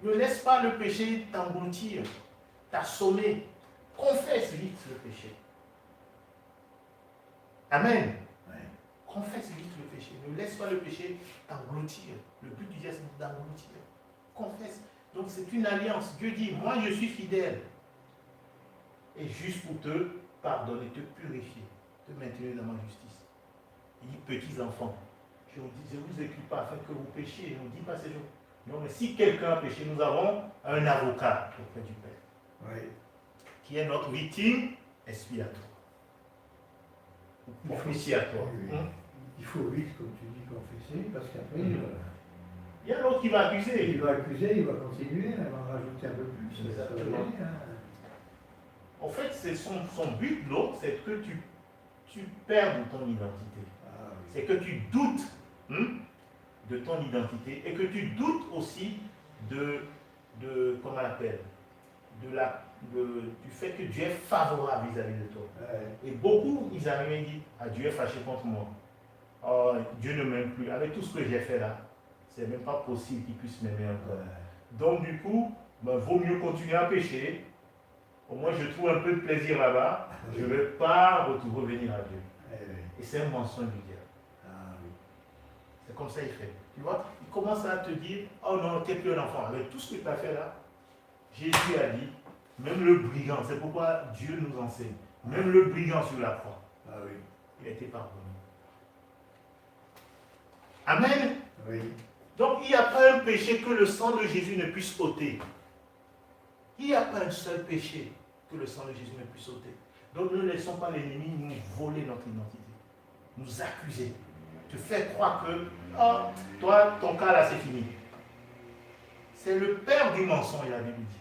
Ne laisse pas le péché t'engloutir, t'assommer. Confesse vite le péché. Amen. Ouais. Confesse vite le péché. Ne laisse pas le péché t'engloutir. Le but du geste, c'est d'engloutir. Confesse. Donc c'est une alliance. Dieu dit, moi je suis fidèle. Et juste pour te pardonner, te purifier, te maintenir dans ma justice. Il dit, petits enfants, je vous écris pas afin que vous péchiez. Je ne vous dis pas ces jours. Non, mais si quelqu'un a péché, nous avons un avocat auprès du Père. Oui. Qui est notre victime expiatoire. Propitiatoire. Il faut vite, comme tu dis, confesser, parce qu'après, il y a l'autre qui va accuser. Il va accuser, il va continuer, il va en rajouter un peu plus. Exactement. En fait, c'est son but, l'autre, c'est que tu perdes ton identité. Ah, oui. C'est que tu doutes de ton identité et que tu doutes aussi de comment on appelle, du fait que Dieu est favorable vis-à-vis de toi. Ouais. Et beaucoup, ils arrivent et disent, ah, Dieu est fâché contre moi. Oh, Dieu ne m'aime plus. Avec tout ce que j'ai fait là, c'est même pas possible qu'il puisse m'aimer encore. Ouais. Donc du coup, vaut mieux continuer à pécher au moins je trouve un peu de plaisir là-bas, je ne vais pas revenir à Dieu. Et c'est un mensonge du diable. C'est comme ça il fait. Tu vois, il commence à te dire, oh non, tu n'es plus un enfant. Avec tout ce que tu as fait là, Jésus a dit, même le brigand, c'est pourquoi Dieu nous enseigne, même le brigand sur la croix, il a été pardonné. Amen. Oui. Donc il n'y a pas un péché que le sang de Jésus ne puisse ôter. Il n'y a pas un seul péché que le sang de Jésus ne puisse ôter. Donc ne laissons pas l'ennemi nous voler notre identité, nous accuser, te faire croire que, oh, toi, ton cas là, c'est fini. C'est le père du mensonge, la Bible dit.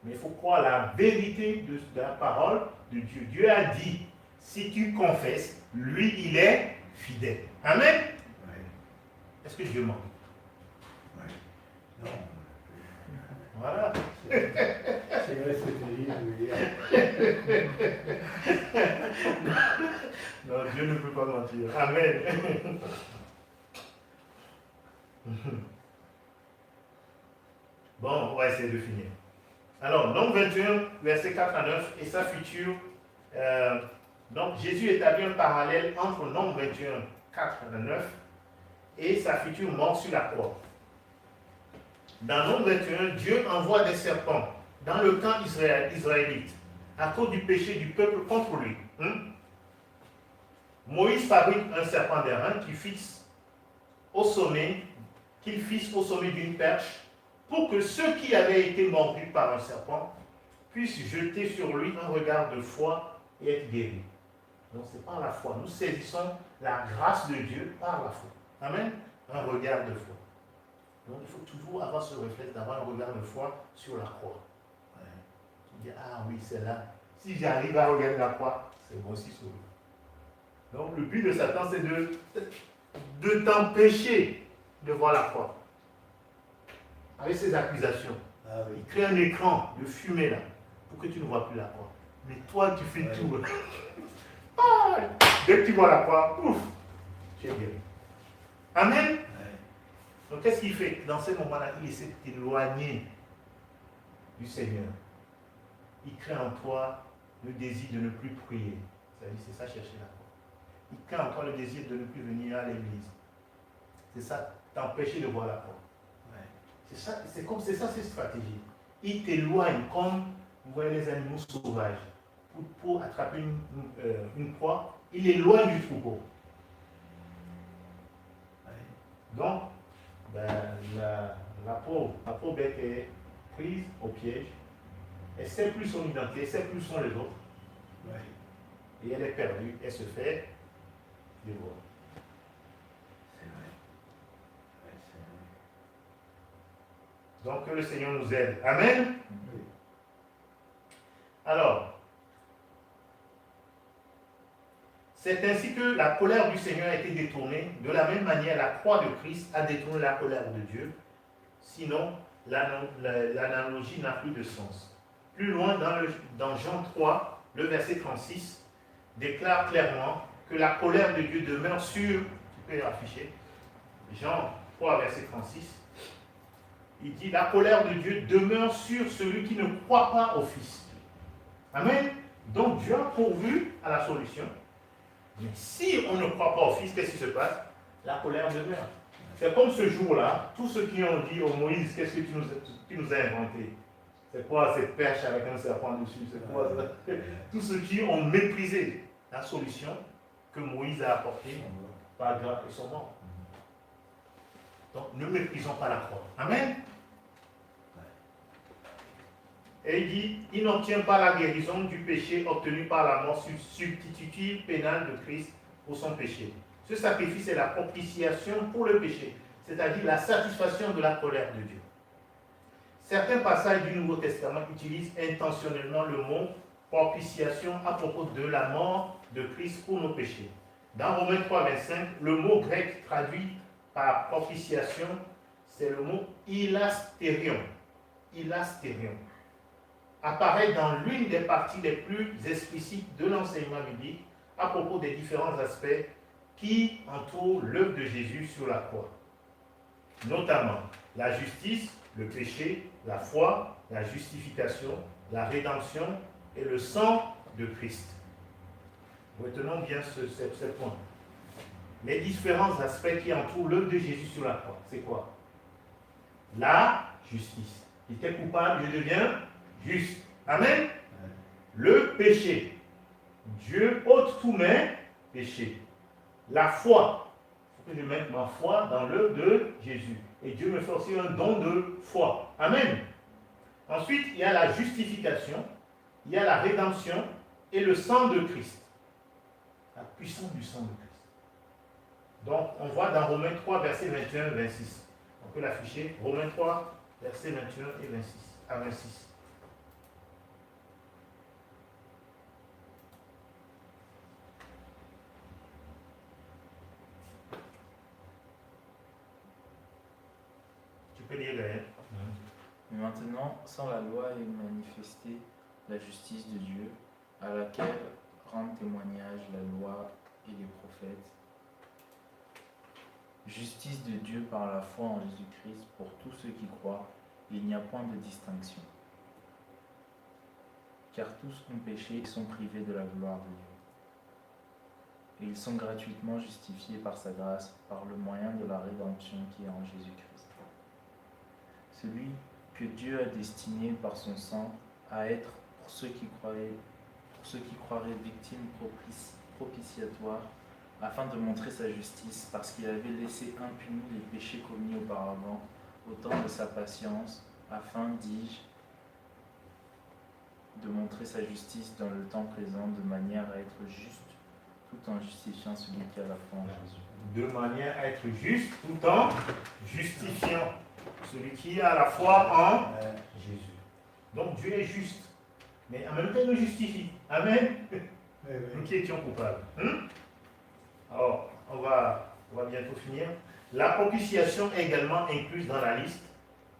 Mais il faut croire la vérité de la parole de Dieu. Dieu a dit, si tu confesses, lui, il est fidèle. Amen. Est-ce que Dieu ment? Non. Voilà. C'est vrai ce que tu dis, Non, Dieu ne peut pas mentir. Amen. Bon, on va essayer de finir. Alors, Nombre 21, versets 4 à 9, et sa future. Donc, Jésus établit un parallèle entre Nombre 21, 4 à 9, et sa future mort sur la croix. Dans Nombre 21, Dieu envoie des serpents dans le camp israélite à cause du péché du peuple contre lui. Moïse fabrique un serpent d'airain qu'il fixe au sommet d'une perche pour que ceux qui avaient été mordus par un serpent puissent jeter sur lui un regard de foi et être guéris. Donc c'est par la foi. Nous saisissons la grâce de Dieu par la foi. Amen. Un regard de foi. Donc il faut toujours avoir ce réflexe d'avoir un regard de foi sur la croix. Tu dis, ah oui, c'est là. Si j'arrive à regarder la croix, c'est moi aussi sauvé. Donc le but de Satan, c'est de t'empêcher de voir la croix. Avec ses accusations. Il crée un écran de fumée là, pour que tu ne vois plus la croix. Mais toi, tu fais tout. Ah, dès que tu vois la croix, ouf, tu es guéri. Amen. Donc qu'est-ce qu'il fait? Dans ce moment-là, il essaie de t'éloigner du Seigneur. Il crée en toi le désir de ne plus prier. C'est ça, chercher la croix. Il crée en toi le désir de ne plus venir à l'église. C'est ça, t'empêcher de voir la croix. C'est ça ses stratégies. Il t'éloigne comme, vous voyez les animaux sauvages. Pour attraper une proie, il éloigne du troupeau. Donc, la pauvre bête est prise au piège. Elle ne sait plus son identité, elle ne sait plus où sont les autres. Et elle est perdue, elle se fait dévorer. Donc que le Seigneur nous aide. Amen. Alors, c'est ainsi que la colère du Seigneur a été détournée. De la même manière, la croix de Christ a détourné la colère de Dieu. Sinon, l'analogie n'a plus de sens. Plus loin, dans Jean 3, le verset 36, déclare clairement que la colère de Dieu demeure sur, tu peux afficher, Jean 3, verset 36, il dit, la colère de Dieu demeure sur celui qui ne croit pas au Fils. Amen. Donc Dieu a pourvu à la solution. Mais si on ne croit pas au Fils, qu'est-ce qui se passe? La colère demeure. C'est comme ce jour-là, tous ceux qui ont dit, oh Moïse, qu'est-ce que tu nous as inventé? C'est quoi cette perche avec un serpent dessus? C'est quoi ça? Tous ceux qui ont méprisé la solution que Moïse a apportée par grâce et sont morts. Donc ne méprisons pas la croix. Amen. Et il dit, il n'obtient pas la guérison du péché obtenu par la mort substitutive pénale de Christ pour son péché. Ce sacrifice est la propitiation pour le péché, c'est-à-dire la satisfaction de la colère de Dieu. Certains passages du Nouveau Testament utilisent intentionnellement le mot propitiation à propos de la mort de Christ pour nos péchés. Dans Romains 3, 25, le mot grec traduit par propitiation, c'est le mot ilastérion. Ilastérion apparaît dans l'une des parties les plus explicites de l'enseignement biblique à propos des différents aspects qui entourent l'œuvre de Jésus sur la croix. Notamment la justice, le péché, la foi, la justification, la rédemption et le sang de Christ. Retenons bien ce point. Les différents aspects qui entourent l'œuvre de Jésus sur la croix, c'est quoi? La justice. Il était coupable, je deviens juste. Amen. Le péché. Dieu ôte tous mes péchés. La foi. Il faut que je mette ma foi dans l'œuvre de Jésus. Et Dieu me fait aussi un don de foi. Amen. Ensuite, il y a la justification, il y a la rédemption et le sang de Christ. La puissance du sang de Christ. Donc, on voit dans Romains 3, versets 21-26. On peut l'afficher. Romains 3, versets 21 et 26, à 26. Tu peux lire derrière. Mais maintenant, sans la loi est manifestée la justice de Dieu, à laquelle rendent témoignage la loi et les prophètes. Justice de Dieu par la foi en Jésus-Christ pour tous ceux qui croient, il n'y a point de distinction. Car tous ont péché et sont privés de la gloire de Dieu. Et ils sont gratuitement justifiés par sa grâce, par le moyen de la rédemption qui est en Jésus-Christ. Celui que Dieu a destiné par son sang à être pour ceux qui croiraient victime propitiatoire, afin de montrer sa justice, parce qu'il avait laissé impunis les péchés commis auparavant, au temps de sa patience, afin, dis-je, de montrer sa justice dans le temps présent, de manière à être juste, tout en justifiant celui qui a la foi en Jésus. De manière à être juste, tout en justifiant celui qui a la foi en Jésus. Donc Dieu est juste, mais en même temps il nous justifie. Amen. Nous qui étions coupables. Alors, on va bientôt finir. La propitiation est également incluse dans la liste,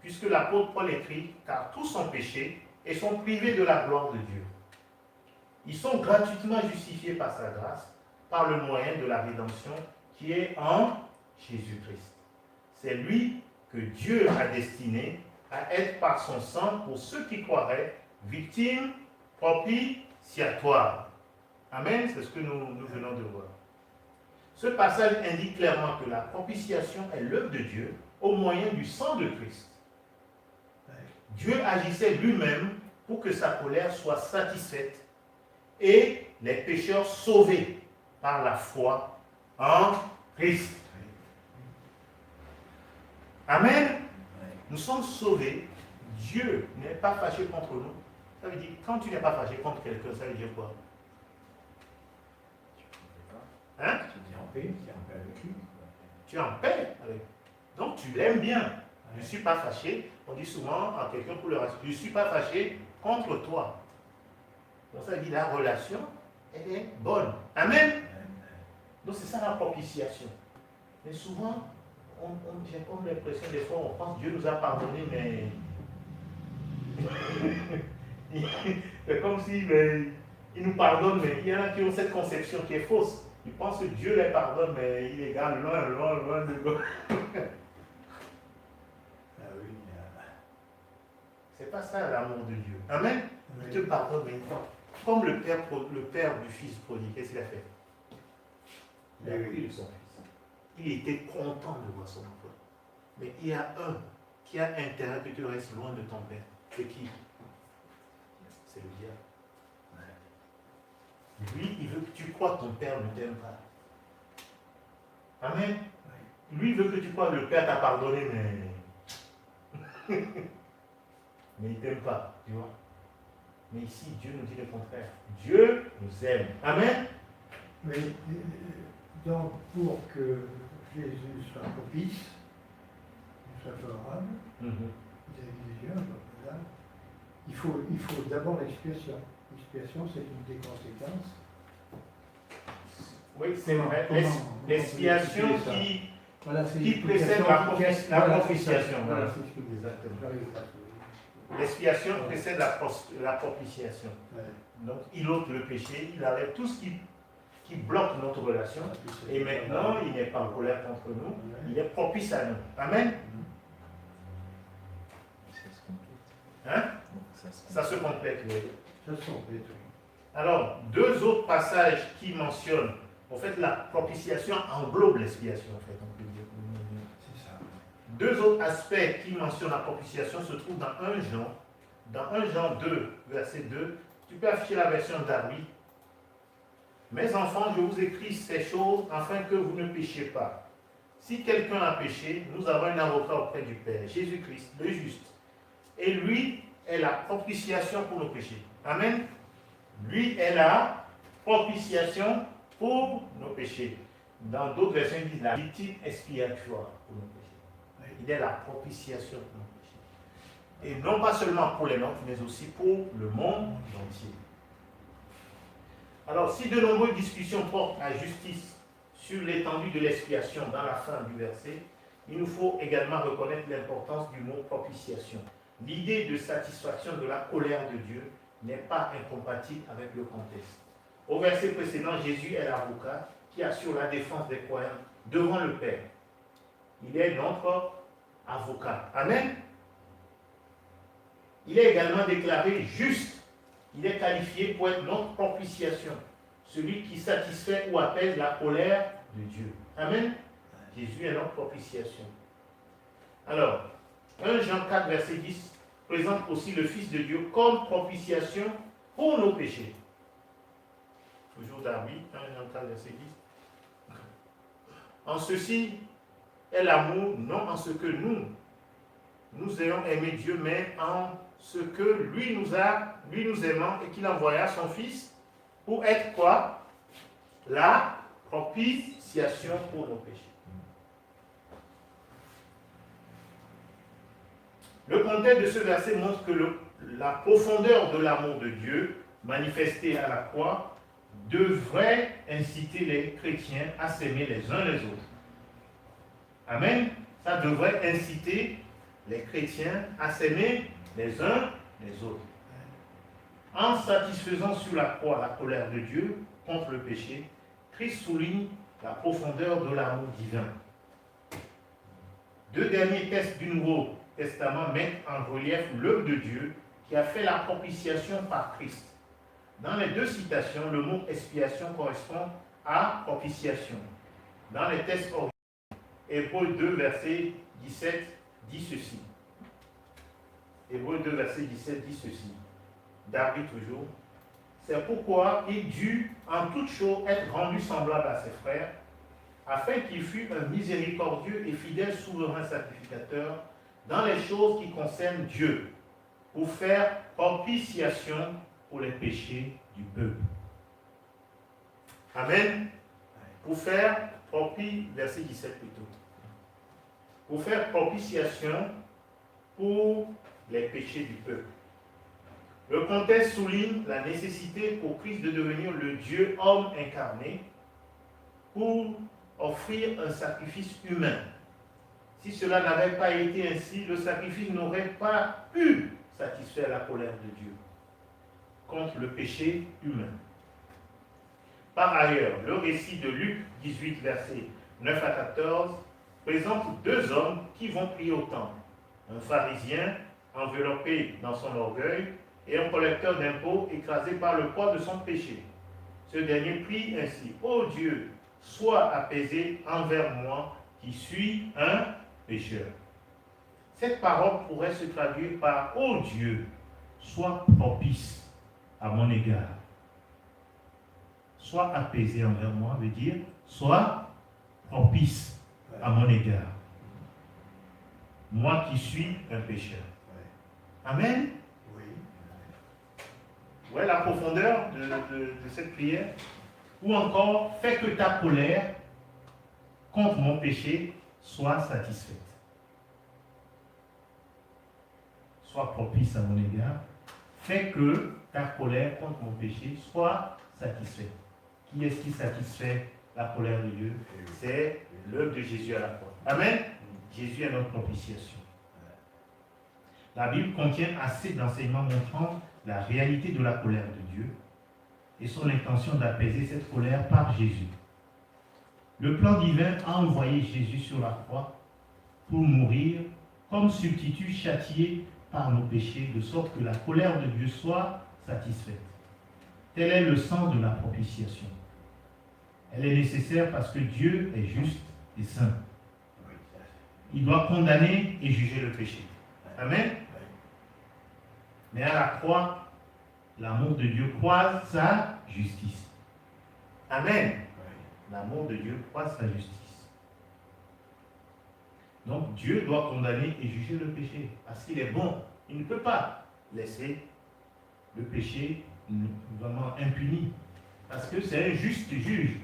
puisque l'apôtre Paul écrit, car tous ont péché et sont privés de la gloire de Dieu. Ils sont gratuitement justifiés par sa grâce, par le moyen de la rédemption qui est en Jésus-Christ. C'est lui que Dieu a destiné à être par son sang, pour ceux qui croiraient, victimes propitiatoires. Amen, c'est ce que nous venons de voir. Ce passage indique clairement que la propitiation est l'œuvre de Dieu au moyen du sang de Christ. Dieu agissait lui-même pour que sa colère soit satisfaite et les pécheurs sauvés par la foi en Christ. Amen. Nous sommes sauvés. Dieu n'est pas fâché contre nous. Ça veut dire, quand tu n'es pas fâché contre quelqu'un, ça veut dire quoi? Hein? Tu es en paix avec lui. Tu es en paix avec lui. Donc tu l'aimes bien. Je ne suis pas fâché. On dit souvent à quelqu'un pour le rassurer, je ne suis pas fâché contre toi. Donc ça veut dire la relation, elle est bonne. Amen. Donc c'est ça la propitiation. Mais souvent, j'ai comme l'impression des fois, on pense Dieu nous a pardonné, mais c'est comme si il nous pardonne, mais il y en a qui ont cette conception qui est fausse. Ils pensent que Dieu les pardonne, mais il les garde loin de Dieu. C'est pas ça l'amour de Dieu. Amen. Il te pardonne, mais comme le père du fils prodigue, qu'est-ce qu'il a fait? Il a pris de son fils. Il était content de voir son enfant. Mais il y a un qui a intérêt que tu restes loin de ton père. C'est qui? C'est le diable. Lui, il veut que tu crois que ton père ne t'aime pas. Amen. Lui, il veut que tu crois que le père t'a pardonné, mais mais il ne t'aime pas, tu vois. Mais ici, Dieu nous dit le contraire. Dieu nous aime. Amen. Mais donc, pour que Jésus soit propice, soit favorable, vis-à-vis de Dieu, il faut d'abord l'expiation. L'expiation, c'est une des conséquences. Oui, c'est vrai. L'expiation qui précède la propitiation. Voilà, c'est ce que vous dites. L'expiation précède la propitiation. Donc, il ôte le péché, il enlève tout ce qui bloque notre relation. Et maintenant, il n'est pas en colère contre nous, il est propice à nous. Amen. Ça se complète. Hein? Ça se complète, oui. Ça se complète, oui. Alors, deux autres passages qui mentionnent, en fait, la propitiation englobe l'expiation, en fait, on peut dire. C'est ça. Deux autres aspects qui mentionnent la propitiation se trouvent dans 1 Jean. Dans 1 Jean 2, verset 2, tu peux afficher la version Darby. Mes enfants, je vous écris ces choses afin que vous ne péchiez pas. Si quelqu'un a péché, nous avons un avocat auprès du Père, Jésus-Christ, le juste. Et lui est la propitiation pour nos péchés. Amen. Lui est la propitiation pour nos péchés. Dans d'autres versions, ils disent la victime expiatoire pour nos péchés. Il est la propitiation pour nos péchés. Et non pas seulement pour les nôtres, mais aussi pour le monde entier. Alors, si de nombreuses discussions portent à justice sur l'étendue de l'expiation dans la fin du verset, il nous faut également reconnaître l'importance du mot propitiation. L'idée de satisfaction de la colère de Dieu n'est pas incompatible avec le contexte. Au verset précédent, Jésus est l'avocat qui assure la défense des croyants devant le Père. Il est notre avocat. Amen. Il est également déclaré juste. Il est qualifié pour être notre propitiation, celui qui satisfait ou apaise la colère de Dieu. Amen. Jésus est notre propitiation. Alors, 1 Jean 4, verset 10 présente aussi le Fils de Dieu comme propitiation pour nos péchés. Toujours David, 1 Jean 4, verset 10. En ceci est l'amour, non en ce que nous ayons aimé Dieu, mais en ce que lui nous aimant et qu'il envoya son Fils pour être quoi? La propitiation pour nos péchés. Le contexte de ce verset montre que la profondeur de l'amour de Dieu, manifesté à la croix, devrait inciter les chrétiens à s'aimer les uns les autres. Amen. Ça devrait inciter les chrétiens à s'aimer les uns les autres. En satisfaisant sur la croix la colère de Dieu contre le péché, Christ souligne la profondeur de l'amour divin. Deux derniers textes du Nouveau Testament mettent en relief l'œuvre de Dieu qui a fait la propitiation par Christ. Dans les deux citations, le mot expiation correspond à propitiation. Dans les textes originaux, Hébreux 2, verset 17 dit ceci. Hébreux 2, verset 17 dit ceci. David toujours. C'est pourquoi il dut en toute chose être rendu semblable à ses frères, afin qu'il fût un miséricordieux et fidèle souverain sacrificateur dans les choses qui concernent Dieu, pour faire propitiation pour les péchés du peuple. Amen. Pour faire verset 17 plutôt. Pour faire propitiation pour les péchés du peuple. Le contexte souligne la nécessité pour Christ de devenir le Dieu homme incarné pour offrir un sacrifice humain. Si cela n'avait pas été ainsi, le sacrifice n'aurait pas pu satisfaire la colère de Dieu contre le péché humain. Par ailleurs, le récit de Luc 18, versets 9 à 14, présente deux hommes qui vont prier au temple. Un pharisien enveloppé dans son orgueil et un collecteur d'impôts écrasé par le poids de son péché. Ce dernier prie ainsi: Ô Dieu, sois apaisé envers moi qui suis un pécheur. Cette parole pourrait se traduire par: Ô Dieu, sois propice à mon égard. Sois apaisé envers moi veut dire sois propice à mon égard. Moi qui suis un pécheur. Amen. Oui. Ouais, la profondeur de cette prière. Ou encore, fais que ta colère contre mon péché soit satisfaite. Sois propice à mon égard. Fais que ta colère contre mon péché soit satisfaite. Qui est-ce qui satisfait la colère de Dieu? C'est l'œuvre de Jésus à la croix. Amen. Jésus est notre propitiation. La Bible contient assez d'enseignements montrant la réalité de la colère de Dieu et son intention d'apaiser cette colère par Jésus. Le plan divin a envoyé Jésus sur la croix pour mourir comme substitut châtié par nos péchés, de sorte que la colère de Dieu soit satisfaite. Tel est le sens de la propitiation. Elle est nécessaire parce que Dieu est juste et saint. Il doit condamner et juger le péché. Amen. Mais à la croix, l'amour de Dieu croise sa justice. Amen. L'amour de Dieu croise sa justice. Donc Dieu doit condamner et juger le péché. Parce qu'il est bon. Il ne peut pas laisser le péché vraiment impuni. Parce que c'est un juste juge.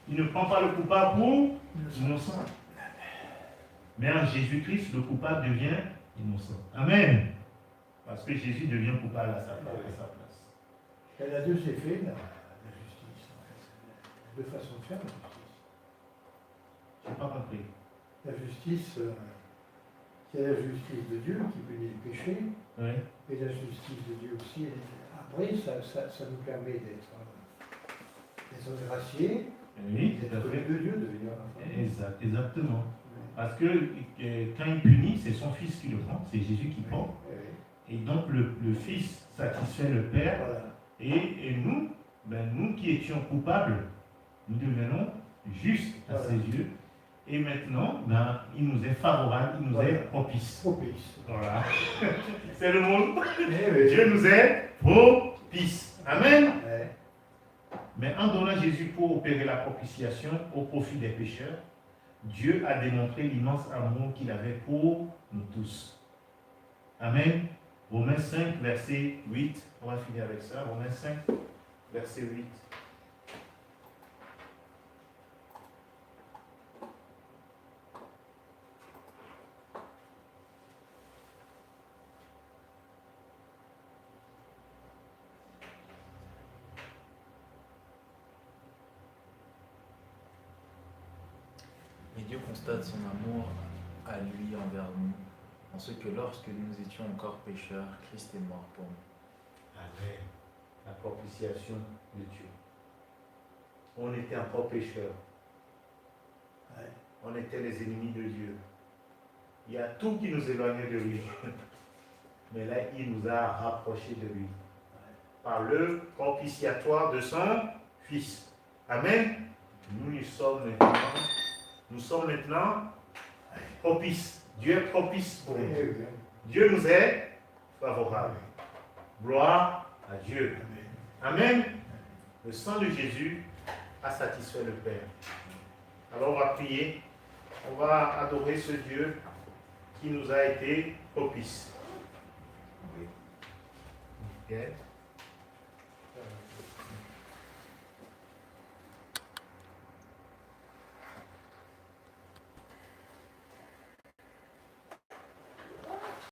Il ne prend pas le coupable pour innocent. Mais en Jésus-Christ, le coupable devient innocent. Amen. Parce que Jésus devient coupable à sa place. Elle a deux effets, la justice. Deux façons de faire la justice. Je n'ai pas compris. La justice, c'est la justice de Dieu qui punit le péché. Oui. Et la justice de Dieu aussi. Après, ça nous permet d'être graciés, Oui, d'être les deux dieux, de venir à la fin. Exactement. Parce que quand il punit, c'est son fils qui le prend, c'est Jésus qui prend. Et donc le fils satisfait le Père. Voilà. Et nous, nous qui étions coupables, nous devenons justes à ses yeux. Et maintenant, il nous est favorable, il nous est propice. Propice. Voilà. C'est le mot. Oui. Dieu nous est propice. Amen. Ouais. Mais en donnant Jésus pour opérer la propitiation au profit des pécheurs, Dieu a démontré l'immense amour qu'il avait pour nous tous. Amen. Romains 5, verset 8. On va finir avec ça. Romains 5, verset 8. Mais Dieu constate son amour à lui envers nous, en ce que lorsque nous étions encore pécheurs, Christ est mort pour nous. Amen. La propitiation de Dieu. On était encore pécheurs. Ouais. On était les ennemis de Dieu. Il y a tout qui nous éloignait de lui. Mais là, il nous a rapprochés de lui. Par le propitiatoire de son Fils. Amen. Nous sommes maintenant propices. Dieu est propice pour nous. Dieu nous est favorable. Gloire à Dieu. Amen. Le sang de Jésus a satisfait le Père. Alors on va prier. On va adorer ce Dieu qui nous a été propice. Ok.